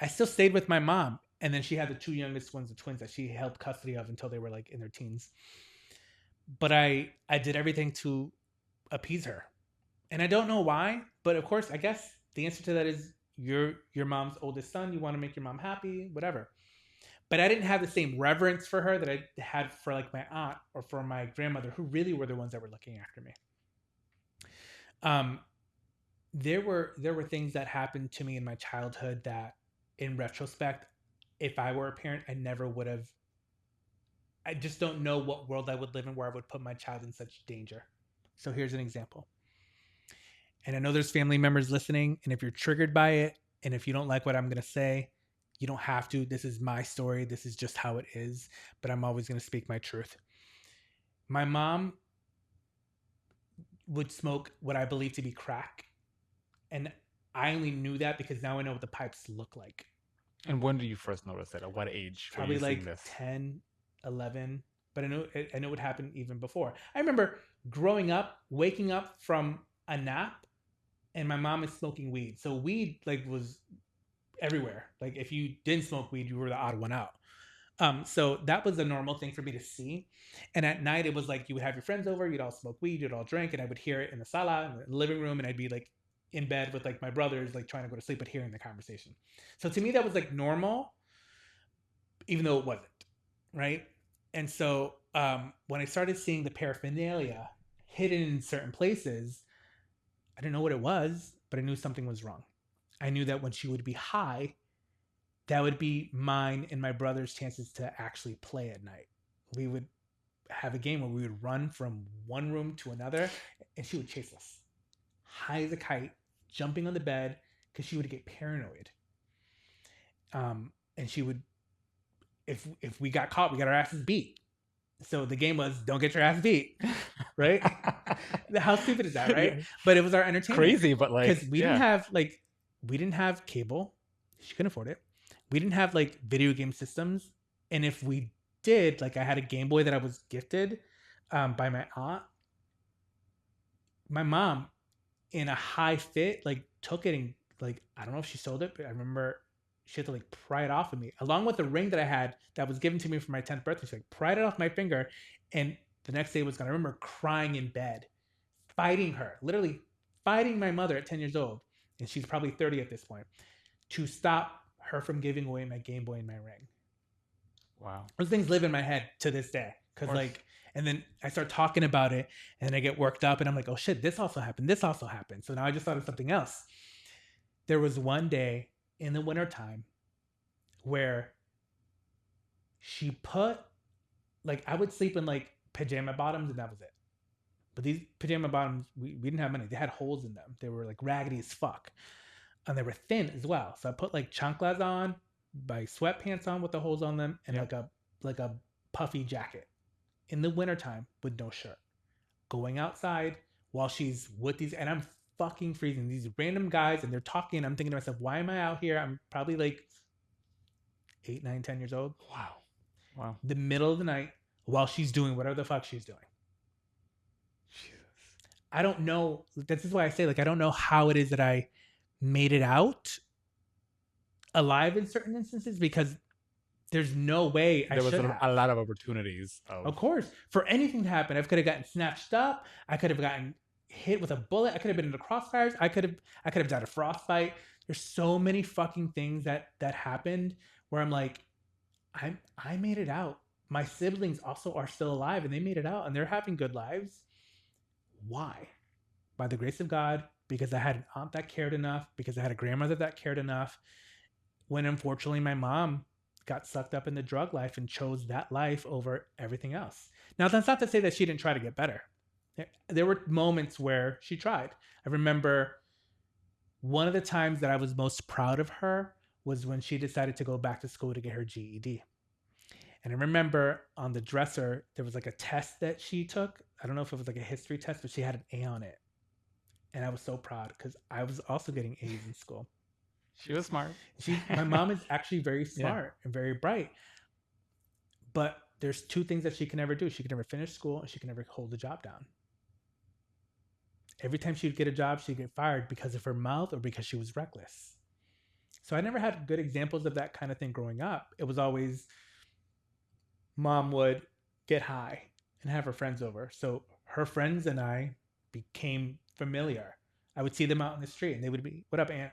I still stayed with my mom. And then she had the two youngest ones, the twins, that she held custody of until they were like in their teens. But I did everything to appease her. And I don't know why, but of course, I guess the answer to that is you're your mom's oldest son. You want to make your mom happy, whatever. But I didn't have the same reverence for her that I had for like my aunt or for my grandmother, who really were the ones that were looking after me. There were things that happened to me in my childhood that, in retrospect, if I were a parent, I never would have. I just don't know what world I would live in where I would put my child in such danger. So here's an example. And I know there's family members listening, and if you're triggered by it, and if you don't like what I'm going to say, you don't have to. This is my story. This is just how it is. But I'm always going to speak my truth. My mom would smoke what I believe to be crack. And I only knew that because now I know what the pipes look like. And when did you first notice it? At what age? Probably like 10, 11. But I know it would happen even before. I remember growing up, waking up from a nap, and my mom is smoking weed. So weed like was everywhere. Like if you didn't smoke weed, you were the odd one out. So that was a normal thing for me to see. And at night, it was like you would have your friends over, you'd all smoke weed, you'd all drink, and I would hear it in the sala, in the living room, and I'd be like in bed with like my brothers, like trying to go to sleep, but hearing the conversation. So to me, that was like normal, even though it wasn't, right? And so when I started seeing the paraphernalia hidden in certain places, I didn't know what it was, but I knew something was wrong. I knew that when she would be high, that would be mine and my brother's chances to actually play at night. We would have a game where we would run from one room to another, and she would chase us, high as a kite, jumping on the bed, because she would get paranoid. and she would, if we got caught, we got our asses beat. So the game was don't get your ass beat, right? How stupid is that, right? Yeah. But it was our entertainment. Crazy, but like, Because we didn't have cable. She couldn't afford it. We didn't have like video game systems, and if we did, like I had a Game Boy that I was gifted by my aunt. My mom, in a high fit, like took it and like I don't know if she sold it, but I remember she had to like pry it off of me, along with the ring that I had that was given to me for my 10th birthday. She like pried it off my finger, and the next day was gonna. I remember crying in bed, fighting her, literally fighting my mother at 10 years old, and she's probably 30 at this point, to stop her from giving away my Game Boy and my ring. wow. Those things live in my head to this day. Cause like, and then I start talking about it and I get worked up and I'm like, oh shit, this also happened. This also happened. So now I just thought of something else. There was one day in the wintertime where she put, like, I would sleep in like pajama bottoms and that was it. But these pajama bottoms, we didn't have many. They had holes in them. They were like raggedy as fuck. And they were thin as well. So I put like chanclas on, my sweatpants on with the holes on them, and like a puffy jacket in the wintertime with no shirt. Going outside while she's with these, and I'm fucking freezing. These random guys, and they're talking. I'm thinking to myself, why am I out here? I'm probably like 8, 9, 10 years old. Wow. Wow. The middle of the night while she's doing whatever the fuck she's doing. Jesus. I don't know. This is why I say, like, I don't know how it is that I made it out alive in certain instances, because there's no way there was a lot of opportunities. Of course, for anything to happen. I could have gotten snatched up. I could have gotten hit with a bullet. I could have been in the crossfires. I could have died of frostbite. There's so many fucking things that happened where I'm like, I made it out. My siblings also are still alive and they made it out and they're having good lives. Why? By the grace of God, because I had an aunt that cared enough, because I had a grandmother that cared enough. When unfortunately my mom got sucked up in the drug life and chose that life over everything else. Now, that's not to say that she didn't try to get better. There were moments where she tried. I remember one of the times that I was most proud of her was when she decided to go back to school to get her GED. And I remember on the dresser, there was like a test that she took. I don't know if it was like a history test, but she had an A on it. And I was so proud because I was also getting A's in school. She was smart. My mom is actually very smart and very bright. But there's two things that she can never do. She can never finish school and she can never hold a job down. Every time she'd get a job, she'd get fired because of her mouth or because she was reckless. So I never had good examples of that kind of thing growing up. It was always mom would get high and have her friends over. So her friends and I became familiar. I would see them out in the street and they would be, "What up, Aunt?"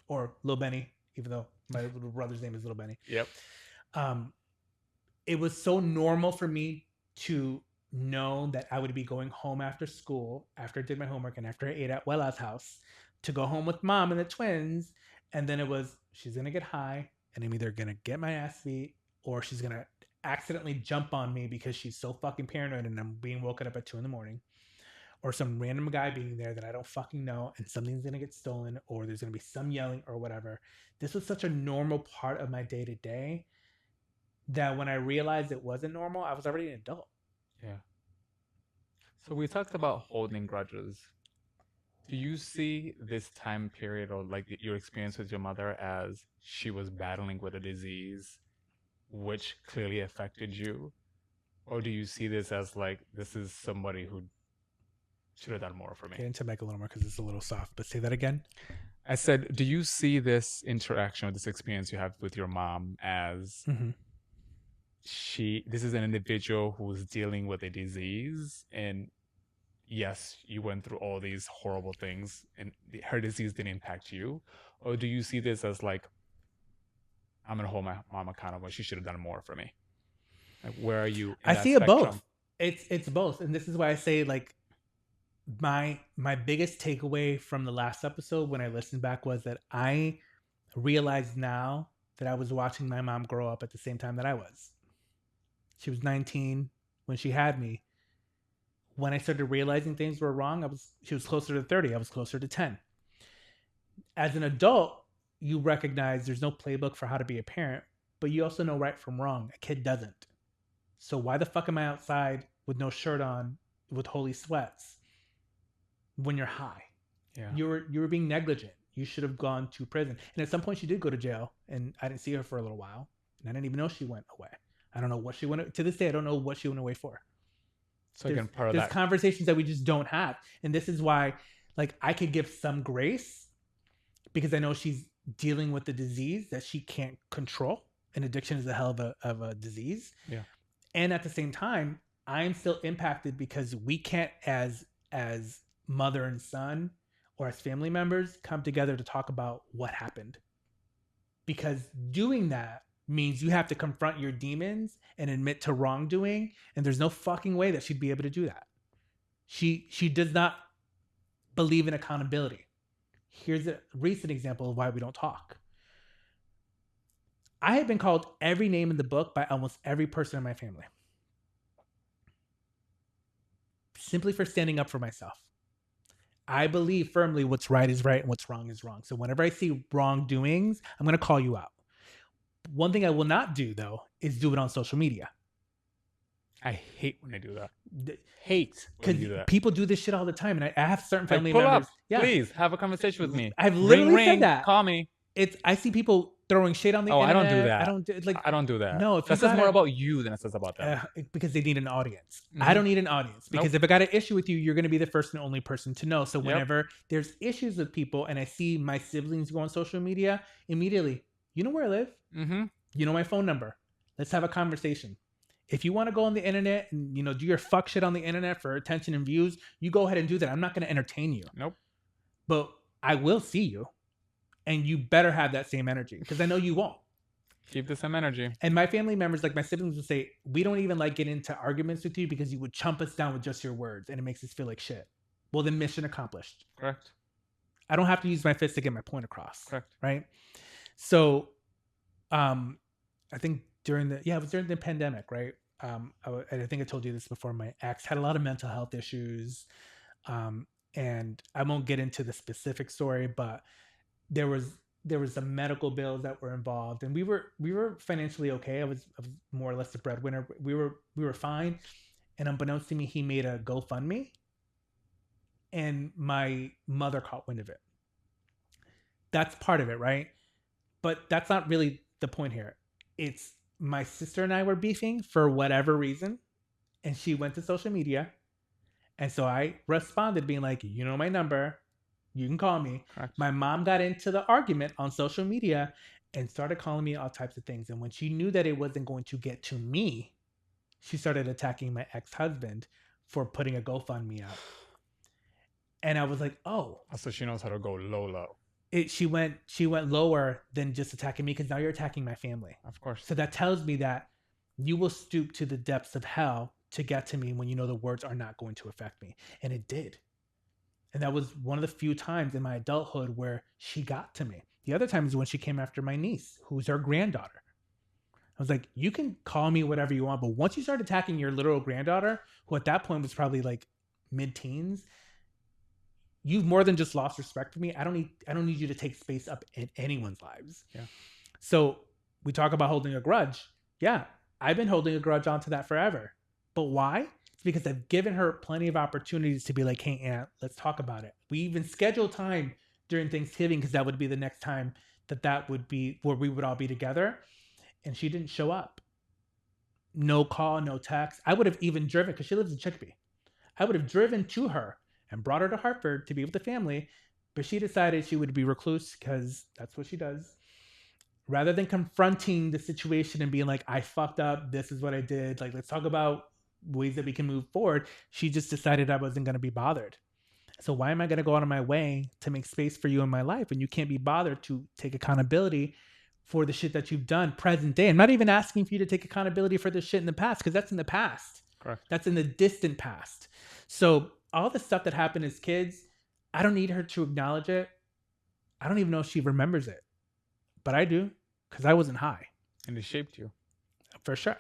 Or Lil Benny, even though my little brother's name is Lil Benny. Yep. It was so normal for me to know that I would be going home after school, after I did my homework and after I ate at Wella's house, to go home with mom and the twins. And then it was, she's going to get high and I'm either going to get my ass beat or she's going to accidentally jump on me because she's so fucking paranoid and I'm being woken up at 2 a.m. Or some random guy being there that I don't fucking know and something's going to get stolen or there's going to be some yelling or whatever. This was such a normal part of my day to day that when I realized it wasn't normal, I was already an adult. Yeah. So we talked about holding grudges. Do you see this time period or like your experience with your mother as she was battling with a disease which clearly affected you? Or do you see this as like, this is somebody who should have done more for me? Get into mic a little more because it's a little soft, but say that again. I said, do you see this interaction or this experience you have with your mom as this is an individual who's dealing with a disease, and yes, you went through all these horrible things and her disease didn't impact you? Or do you see this as like, I'm going to hold my mom accountable, she should have done more for me? Like, where are you in I that see spectrum? it both. It's both. And this is why I say, like, my biggest takeaway from the last episode when I listened back was that I realized now that I was watching my mom grow up at the same time that I was. She was 19 when she had me. When I started realizing things were wrong, she was closer to 30. I was closer to 10. As an adult, you recognize there's no playbook for how to be a parent, but you also know right from wrong. A kid doesn't. So why the fuck am I outside with no shirt on with holy sweats when you're high? Yeah. You were being negligent. You should have gone to prison. And at some point she did go to jail, and I didn't see her for a little while. And I didn't even know she went away. I don't know what she went to this day. I don't know what she went away for. So again, part of there's that conversations that we just don't have. And this is why, like, I could give some grace because I know she's dealing with the disease that she can't control. And addiction is a hell of a disease. Yeah. And at the same time, I'm still impacted because we can't, as mother and son or as family members, come together to talk about what happened. Because doing that means you have to confront your demons and admit to wrongdoing, and there's no fucking way that she'd be able to do that. She does not believe in accountability. Here's a recent example of why we don't talk. I have been called every name in the book by almost every person in my family, simply for standing up for myself. I believe firmly what's right is right and what's wrong is wrong. So whenever I see wrongdoings, I'm going to call you out. One thing I will not do, though, is do it on social media. I hate when I do that. Hate when I do that. People do this shit all the time, and I have certain family pull members. Up, please have a conversation with me. I've literally said that. Call me. I see people throwing shit on the internet. I don't do that. I don't do that. No, that says more about you than it says about them. Because they need an audience. Mm-hmm. I don't need an audience because if I got an issue with you, you're going to be the first and only person to know. So whenever there's issues with people and I see my siblings go on social media, immediately, you know where I live? Mm-hmm. You know my phone number. Let's have a conversation. If you want to go on the internet and do your fuck shit on the internet for attention and views, you go ahead and do that. I'm not going to entertain you. Nope. But I will see you. And you better have that same energy because I know you won't. Keep the same energy. And my family members, like my siblings, would say, we don't even like get into arguments with you because you would chump us down with just your words and it makes us feel like shit. Well, then mission accomplished. Correct. I don't have to use my fist to get my point across. Correct. Right? So, I think it was during the pandemic, right? And I think I told you this before. My ex had a lot of mental health issues. And I won't get into the specific story, but there was some medical bills that were involved, and we were financially okay. I was more or less the breadwinner. We were fine, and unbeknownst to me, he made a GoFundMe, and my mother caught wind of it. That's part of it, right? But that's not really the point here. It's my sister and I were beefing for whatever reason, and she went to social media, and so I responded being like, you know my number. You can call me. Correct. My mom got into the argument on social media and started calling me all types of things. And when she knew that it wasn't going to get to me, she started attacking my ex-husband for putting a GoFundMe out. And I was like, oh. So she knows how to go low. She went lower than just attacking me because now you're attacking my family. Of course. So that tells me that you will stoop to the depths of hell to get to me when you know the words are not going to affect me. And it did. And that was one of the few times in my adulthood where she got to me. The other time is when she came after my niece, who's her granddaughter. I was like, you can call me whatever you want, but once you start attacking your literal granddaughter, who at that point was probably like mid-teens, you've more than just lost respect for me. I don't need you to take space up in anyone's lives. Yeah. So we talk about holding a grudge. Yeah, I've been holding a grudge onto that forever. But why? It's because I've given her plenty of opportunities to be like, hey, Aunt, let's talk about it. We even scheduled time during Thanksgiving because that would be the next time that would be where we would all be together. And she didn't show up. No call, no text. I would have even driven, because she lives in Chicopee. I would have driven to her and brought her to Hartford to be with the family. But she decided she would be recluse because that's what she does. Rather than confronting the situation and being like, I fucked up, this is what I did. Like, let's talk about ways that we can move forward. She just decided I wasn't going to be bothered. So why am I going to go out of my way to make space for you in my life when you can't be bothered to take accountability for the shit that you've done present day? I'm not even asking for you to take accountability for the shit in the past, because that's in the past. Correct. That's in the distant past. So all the stuff that happened as kids, I don't need her to acknowledge it. I don't even know if she remembers it, but I do, because I wasn't high. And it shaped you. For sure.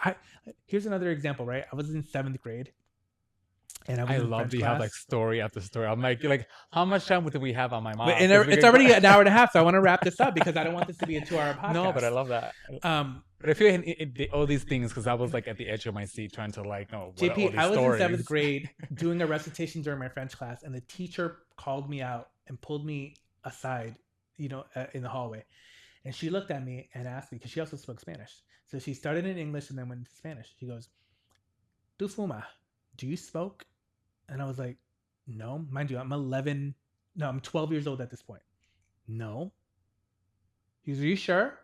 Here's another example, right? I was in 7th grade and I was I in love French that you have class. like story after story. I'm like how much time do we have on my mom? And 'Cause we it's could go- already an hour and a half, so I want to wrap this up because I don't want this to be a 2-hour No, but I podcast. love that. Um, But I feel all these things because I was like at the edge of my seat trying to like know what are all JP, these I was in stories. 7th grade doing a recitation during my French class, and the teacher called me out and pulled me aside, in the hallway. And she looked at me and asked me, because she also spoke Spanish. So she started in English and then went into Spanish. She goes, "Tu fuma? Do you smoke?" And I was like, "No." Mind you, I'm 11. No, I'm 12 years old at this point. No. He goes, "Are you sure?"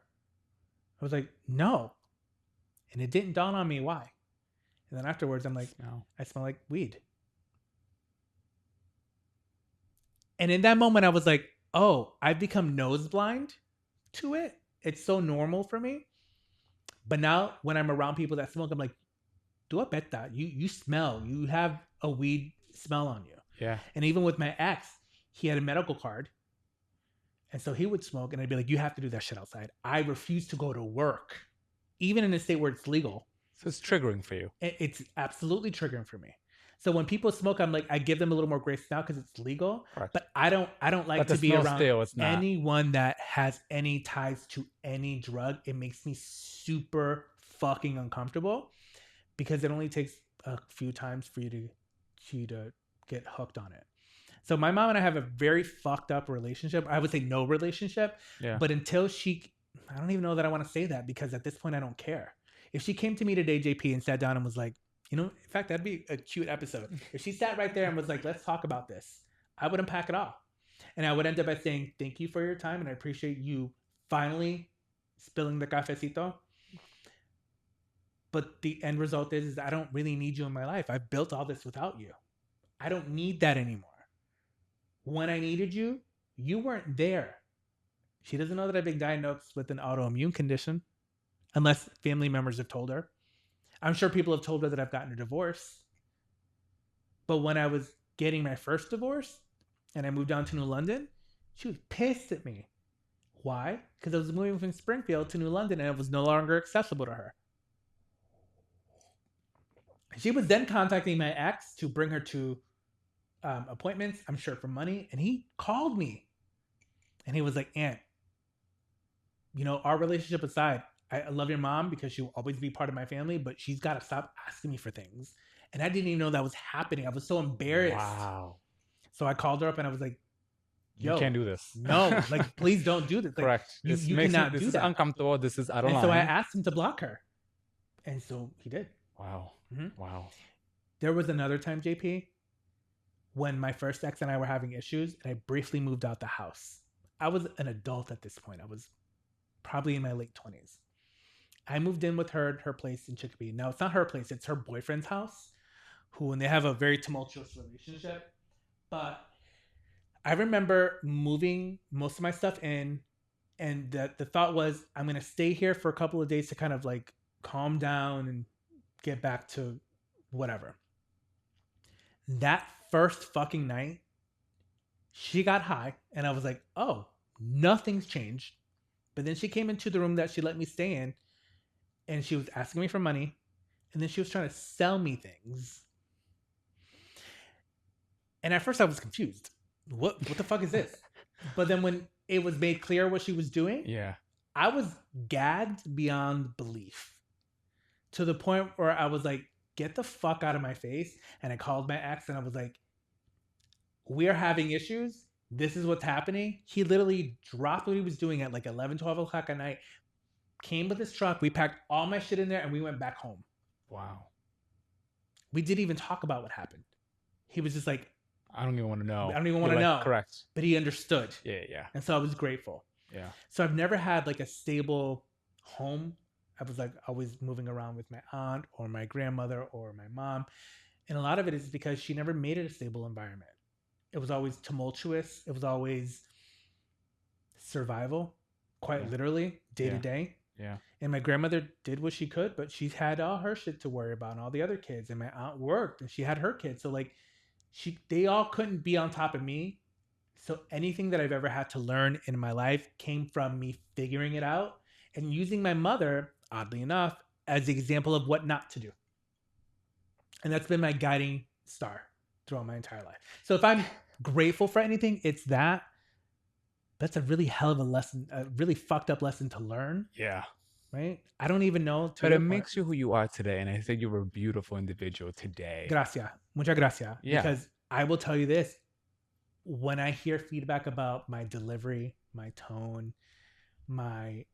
I was like, "No." And it didn't dawn on me why. And then afterwards, I'm like, Smell. "I smell like weed." And in that moment, I was like, "Oh, I've become nose blind to it. It's so normal for me." But now when I'm around people that smoke, I'm like, "Do a beta. You smell. You have a weed smell on you." Yeah. And even with my ex, he had a medical card. And so he would smoke, and I'd be like, "You have to do that shit outside." I refuse to go to work, even in a state where it's legal. So it's triggering for you. It's absolutely triggering for me. So when people smoke, I'm like, I give them a little more grace now because it's legal. Correct. But I don't like But the to be smell around still, it's not. anyone that has any ties to any drug. It makes me super fucking uncomfortable because it only takes a few times for you to get hooked on it. So my mom and I have a very fucked up relationship. I would say no relationship. Yeah. But until I don't even know that I want to say that because at this point I don't care. If she came to me today, JP, and sat down and was like, in fact, that'd be a cute episode. If she sat right there and was like, "Let's talk about this," I would unpack it all. And I would end up by saying, "Thank you for your time. And I appreciate you finally spilling the cafecito. But the end result is I don't really need you in my life. I've built all this without you. I don't need that anymore. When I needed you, you weren't there." She doesn't know that I've been diagnosed with an autoimmune condition, unless family members have told her. I'm sure people have told her that I've gotten a divorce. But when I was getting my first divorce and I moved down to New London, she was pissed at me. Why? Because I was moving from Springfield to New London and it was no longer accessible to her. She was then contacting my ex to bring her to appointments, I'm sure for money. And he called me and he was like, "Aunt, our relationship aside, I love your mom because she will always be part of my family, but she's got to stop asking me for things." And I didn't even know that was happening. I was so embarrassed. Wow. So I called her up and I was like, "Yo, you can't do this. No, like, please don't do this." Like, Correct. You cannot do this is that. uncomfortable. This is out of and line. so I asked him to block her. And so he did. Wow. Mm-hmm. Wow. There was another time, JP, when my first ex and I were having issues and I briefly moved out the house. I was an adult at this point. I was probably in my late 20s. I moved in with her at her place in Chicopee. Now, it's not her place. It's her boyfriend's house, and they have a very tumultuous relationship. But I remember moving most of my stuff in, and the thought was, I'm going to stay here for a couple of days to kind of like calm down and get back to whatever. That first fucking night, she got high, and I was like, "Oh, nothing's changed." But then she came into the room that she let me stay in, and she was asking me for money, and then she was trying to sell me things. And at first I was confused. What the fuck is this? But then when it was made clear what she was doing, yeah, I was gagged beyond belief. To the point where I was like, "Get the fuck out of my face." And I called my ex and I was like, "We're having issues. This is what's happening." He literally dropped what he was doing at like 11, 12 o'clock at night, came with his truck. We packed all my shit in there and we went back home. Wow. We didn't even talk about what happened. He was just like, "I don't even want to know. I don't even want to know." Correct. But he understood. Yeah. And so I was grateful. Yeah. So I've never had like a stable home. I was like always moving around with my aunt or my grandmother or my mom. And a lot of it is because she never made it a stable environment. It was always tumultuous. It was always survival, quite literally, day to day. Yeah. And my grandmother did what she could, but she had all her shit to worry about and all the other kids. And my aunt worked and she had her kids. So like they all couldn't be on top of me. So anything that I've ever had to learn in my life came from me figuring it out and using my mother, oddly enough, as the example of what not to do. And that's been my guiding star. throughout my entire life. So if I'm grateful for anything, it's that. That's a really hell of a lesson, a really fucked up lesson to learn, Yeah. right? I don't even know. To But your it point, makes you who you are today. And I think you're a beautiful individual today. gracias, muchas gracias. Yeah. Because I will tell you this: when I hear feedback about my delivery, my tone, my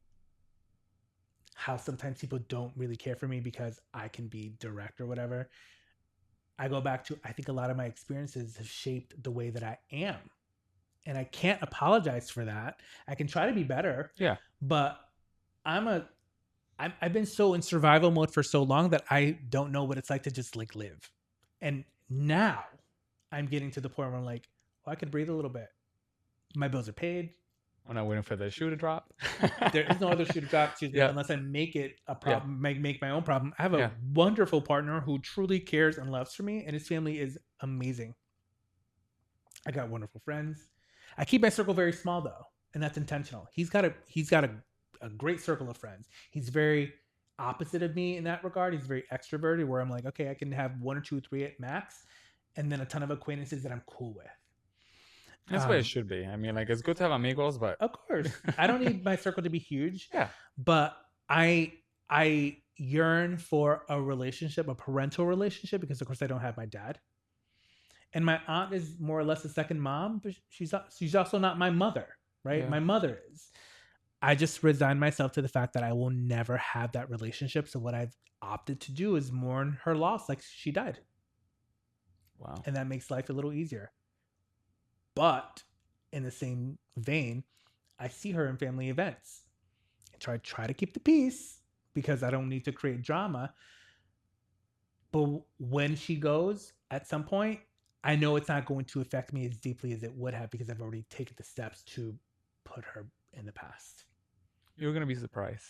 how sometimes people don't really care for me because I can be direct or whatever, I go back to I think a lot of my experiences have shaped the way that I am. And I can't apologize for that. I can try to be better. Yeah. But I've been so in survival mode for so long that I don't know what it's like to just like live. And now I'm getting to the point where I'm like, well, I can breathe a little bit. My bills are paid. When I'm waiting for the shoe to drop. There is no other shoe to drop, Yeah. unless I make it a problem, Yeah. make my own problem. I have a Yeah. wonderful partner who truly cares and loves for me, and his family is amazing. I got wonderful friends. I keep my circle very small though, and that's intentional. He's got a great circle of friends. He's very opposite of me in that regard. He's very extroverted, where I'm like, okay, I can have 1 or 2 or 3 at max, and then a ton of acquaintances that I'm cool with. That's what it should be. I mean, like, it's good to have amigos, but Of course, I don't need my circle to be huge. Yeah. But I yearn for a relationship, a parental relationship, because of course I don't have my dad. And my aunt is more or less a second mom, but she's also not my mother, right? Yeah. My mother is. I just resigned myself to the fact that I will never have that relationship. So what I've opted to do is mourn her loss, like she died. Wow. And that makes life a little easier. But in the same vein, I see her in family events. I try to keep the peace because I don't need to create drama. But when she goes at some point, I know it's not going to affect me as deeply as it would have because I've already taken the steps to put her in the past. You're going to be surprised.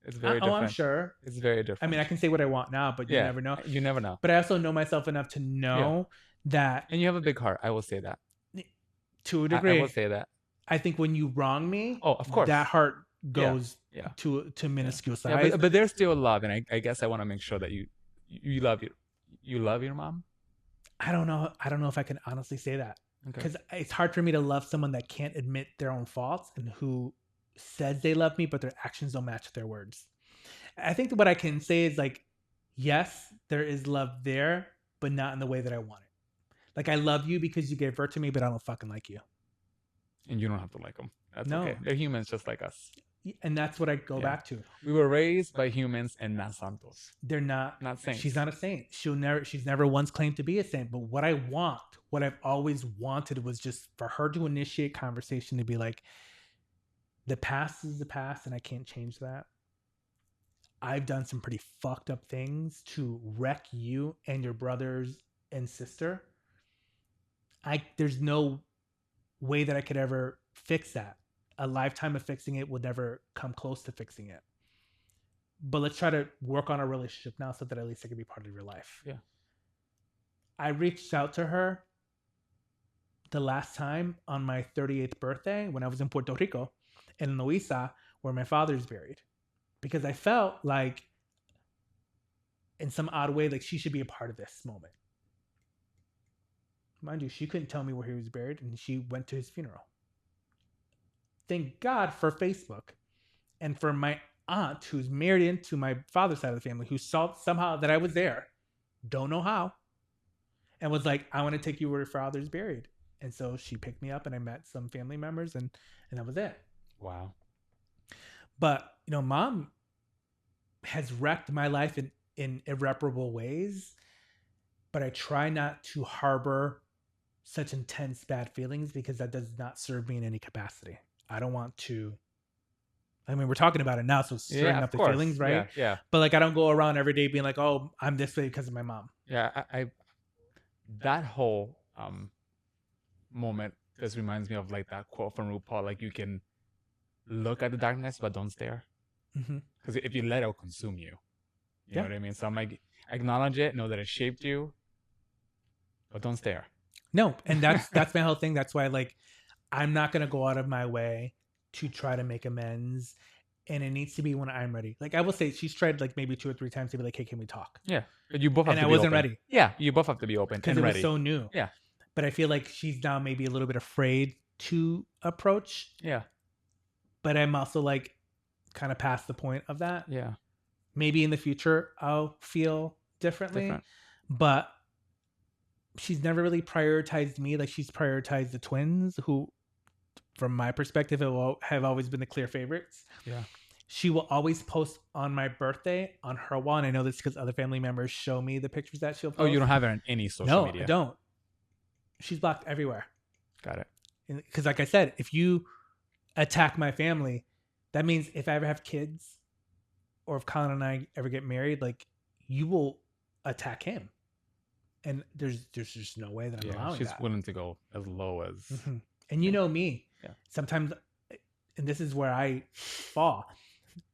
It's very different. Oh, I'm sure. It's very different. I mean, I can say what I want now, but you never know. You never know. But I also know myself enough to know that. And you have a big heart. I will say that. To a degree. I will say that. I think when you wrong me, oh, of course, that heart goes to minuscule size. Yeah, but there's still love, and I guess I want to make sure that you love your mom. I don't know if I can honestly say that because it's hard for me to love someone that can't admit their own faults and who says they love me, but their actions don't match their words. I think that what I can say is like, yes, there is love there, but not in the way that I want it. Like, I love you because you gave birth to me, but I don't fucking like you. And you don't have to like them. That's okay. They're humans just like us. And that's what I go back to. We were raised by humans and not Santos. They're not saints. She's not a saint. She's never once claimed to be a saint. But what I've always wanted was just for her to initiate conversation to be like, the past is the past and I can't change that. I've done some pretty fucked up things to wreck you and your brothers and sister. There's no way that I could ever fix that. A lifetime of fixing it would never come close to fixing it. But let's try to work on our relationship now so that at least I can be part of your life. Yeah. I reached out to her the last time on my 38th birthday when I was in Puerto Rico, in Loíza, where my father's buried. Because I felt like, in some odd way, like she should be a part of this moment. Mind you, she couldn't tell me where he was buried, and she went to his funeral. Thank God for Facebook and for my aunt who's married into my father's side of the family, who saw somehow that I was there, don't know how, and was like, I want to take you where your father's buried. And so she picked me up and I met some family members and that was it. Wow. But, mom has wrecked my life in irreparable ways, but I try not to harbor such intense bad feelings because that does not serve me in any capacity. I don't want to. I mean, we're talking about it now, so stirring up the feelings, right? Yeah. But like, I don't go around every day being like, "Oh, I'm this way because of my mom." Yeah, I that whole moment just reminds me of like that quote from RuPaul: like, you can look at the darkness, but don't stare, because if you let it, it'll consume you. You know what I mean? So I'm like, acknowledge it, know that it shaped you, but don't stare. No, and that's my whole thing. That's why, like, I'm not gonna go out of my way to try to make amends and it needs to be when I'm ready. Like I will say, she's tried like maybe 2 or 3 times to be like, "Hey, can we talk?" Yeah, but you both have And to I be wasn't open. ready Yeah, you both have to be open because and it was ready. so new. Yeah. But I feel like she's now maybe a little bit afraid to approach. Yeah. But I'm also like kind of past the point of that. Yeah. Maybe in the future I'll feel differently. But she's never really prioritized me. Like she's prioritized the twins, who, from my perspective, have always been the clear favorites. Yeah. She will always post on my birthday on her wall. And I know this because other family members show me the pictures that she'll post. Oh, you don't have it on any social media? No, I don't. She's blocked everywhere. Got it. Because like I said, if you attack my family, that means if I ever have kids or if Colin and I ever get married, like you will attack him. And there's just no way that I'm allowing she's that. willing to go as low as. Mm-hmm. And you know me. Yeah. Sometimes, and this is where I fall.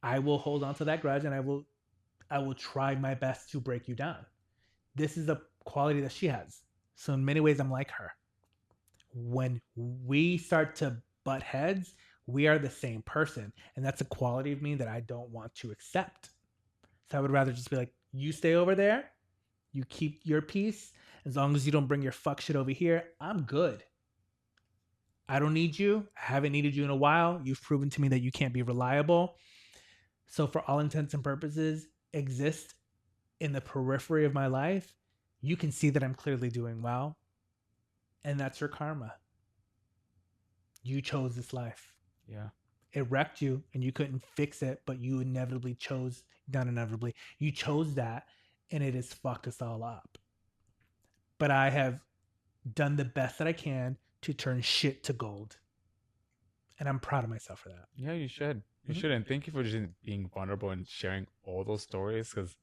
I will hold on to that grudge, and I will try my best to break you down. This is a quality that she has. So in many ways, I'm like her. When we start to butt heads, we are the same person, and that's a quality of me that I don't want to accept. So I would rather just be like, you stay over there, you keep your peace. As long as you don't bring your fuck shit over here, I'm good. I don't need you. I haven't needed you in a while. You've proven to me that you can't be reliable. So for all intents and purposes, exist in the periphery of my life. You can see that I'm clearly doing well. And that's your karma. You chose this life. Yeah. It wrecked you and you couldn't fix it, but you inevitably chose, not inevitably, you chose that, and it has fucked us all up. But I have done the best that I can to turn shit to gold. And I'm proud of myself for that. Yeah, you should. You should. And thank you for just being vulnerable and sharing all those stories, because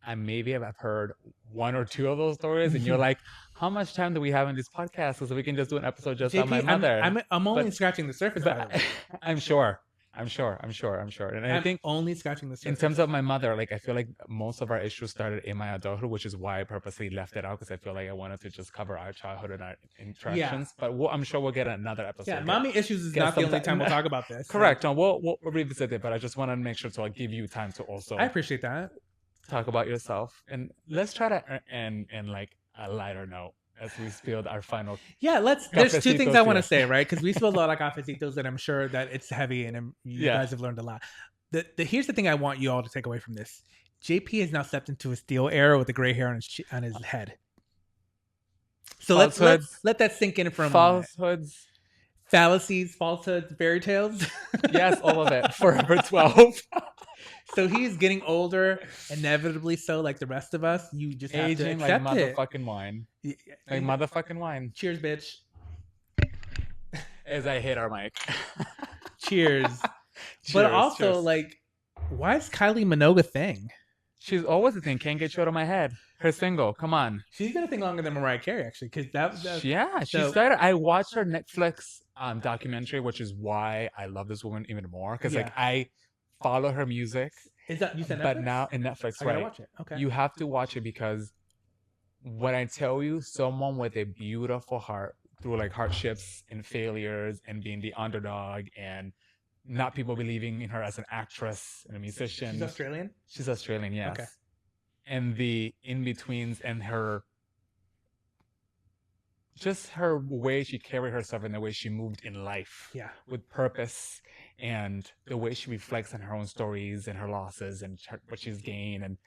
I maybe have heard 1 or 2 of those stories, and you're like, how much time do we have in this podcast so we can just do an episode just on my mother? I'm only scratching the surface, by the way. I'm sure. And I think only scratching the surface. In terms of my mother, like I feel like most of our issues started in my adulthood, which is why I purposely left it out, because I feel like I wanted to just cover our childhood and our interactions. Yeah. But I'm sure we'll get another episode. Yeah, mommy issues is not the only time we'll talk about this. Correct. No, we'll revisit it, but I just want to make sure to give you time to also. I appreciate that. Talk about yourself, and let's try to end like a lighter note as we spilled our final. Yeah, there's 2 things I want to say, right? Because we spilled a lot of cafecitos, and I'm sure that it's heavy, and you guys have learned a lot. Here's the thing I want you all to take away from this: JP has now stepped into a steel era with the gray hair on his head. So let's let that sink in from falsehoods, fallacies, falsehoods, fairy tales. Yes, all of it. Forever 12. So he's getting older, inevitably so, like the rest of us. You just have aging to accept like motherfucking wine. Like motherfucking wine. Cheers, bitch. As I hit our mic. Cheers. But also, like, why is Kylie Minogue a thing? She's always a thing. Can't get you out of my head. Her single. Come on. She's been a thing longer than Mariah Carey, actually. Because she started. I watched her Netflix documentary, which is why I love this woman even more. Because like I follow her music. Is that you said Netflix? But now in Netflix, I gotta watch it. Okay. You have to watch it, because when I tell you, someone with a beautiful heart through like hardships and failures and being the underdog and not people believing in her as an actress and a musician. She's Australian? She's Australian, yes. Okay. And the in-betweens and her way she carried herself and the way she moved in life. Yeah. With purpose, and the way she reflects on her own stories and her losses and what she's gained, and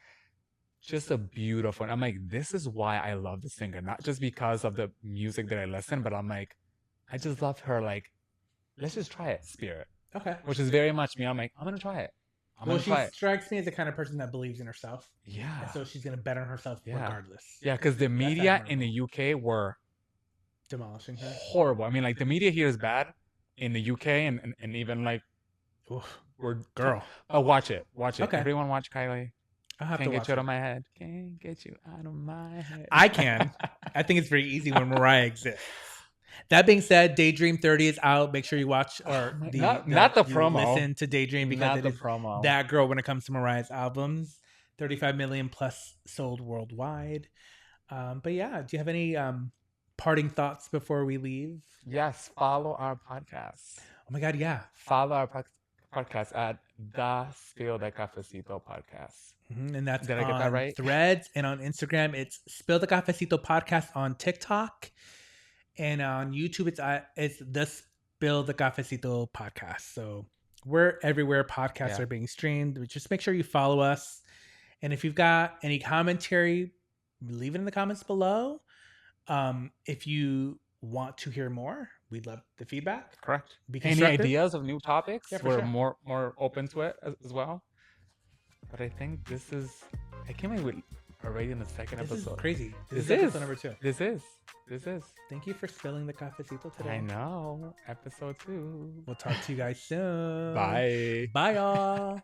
just a beautiful. And I'm like, this is why I love this singer, not just because of the music that I listen, but I'm like, I just love her. Like, let's just try it, spirit. Okay. Which is very much me. I'm like, I'm gonna try it. She strikes me as the kind of person that believes in herself. Yeah. And so she's gonna bet on herself regardless. Yeah, because the media in the UK were demolishing her. Horrible. I mean, like the media here is bad in the UK, and even like, we're girl. Oh, watch it. Okay. Everyone watch Kylie. I have Can't to get you out of my head. Can't get you out of my head. I can. I think it's very easy when Mariah exists. That being said, Daydream 30 is out. Make sure you watch not the promo. Listen to Daydream, because it is promo. That girl when it comes to Mariah's albums. 35 million plus sold worldwide. But yeah, do you have any parting thoughts before we leave? Yes, follow our podcast. Oh my God, yeah. Follow our podcast at the Spill The Cafecito podcast. And that's Did I on get that right? Threads and on Instagram. It's Spill the Cafecito podcast on TikTok, and on YouTube it's the Spill the Cafecito podcast. So we're everywhere podcasts Yeah. are being streamed. Just make sure you follow us, and if you've got any commentary, leave it in the comments below. If you want to hear more, we'd love the feedback. Correct. Be Any constructive. ideas of new topics? Yeah, for We're sure. more open to it as well. But I think this is. I can't believe we're already in the second This episode. is crazy. This is is episode number 2. This is. Thank you for spilling the cafecito today. I know. Episode 2. We'll talk to you guys soon. Bye. Bye, y'all.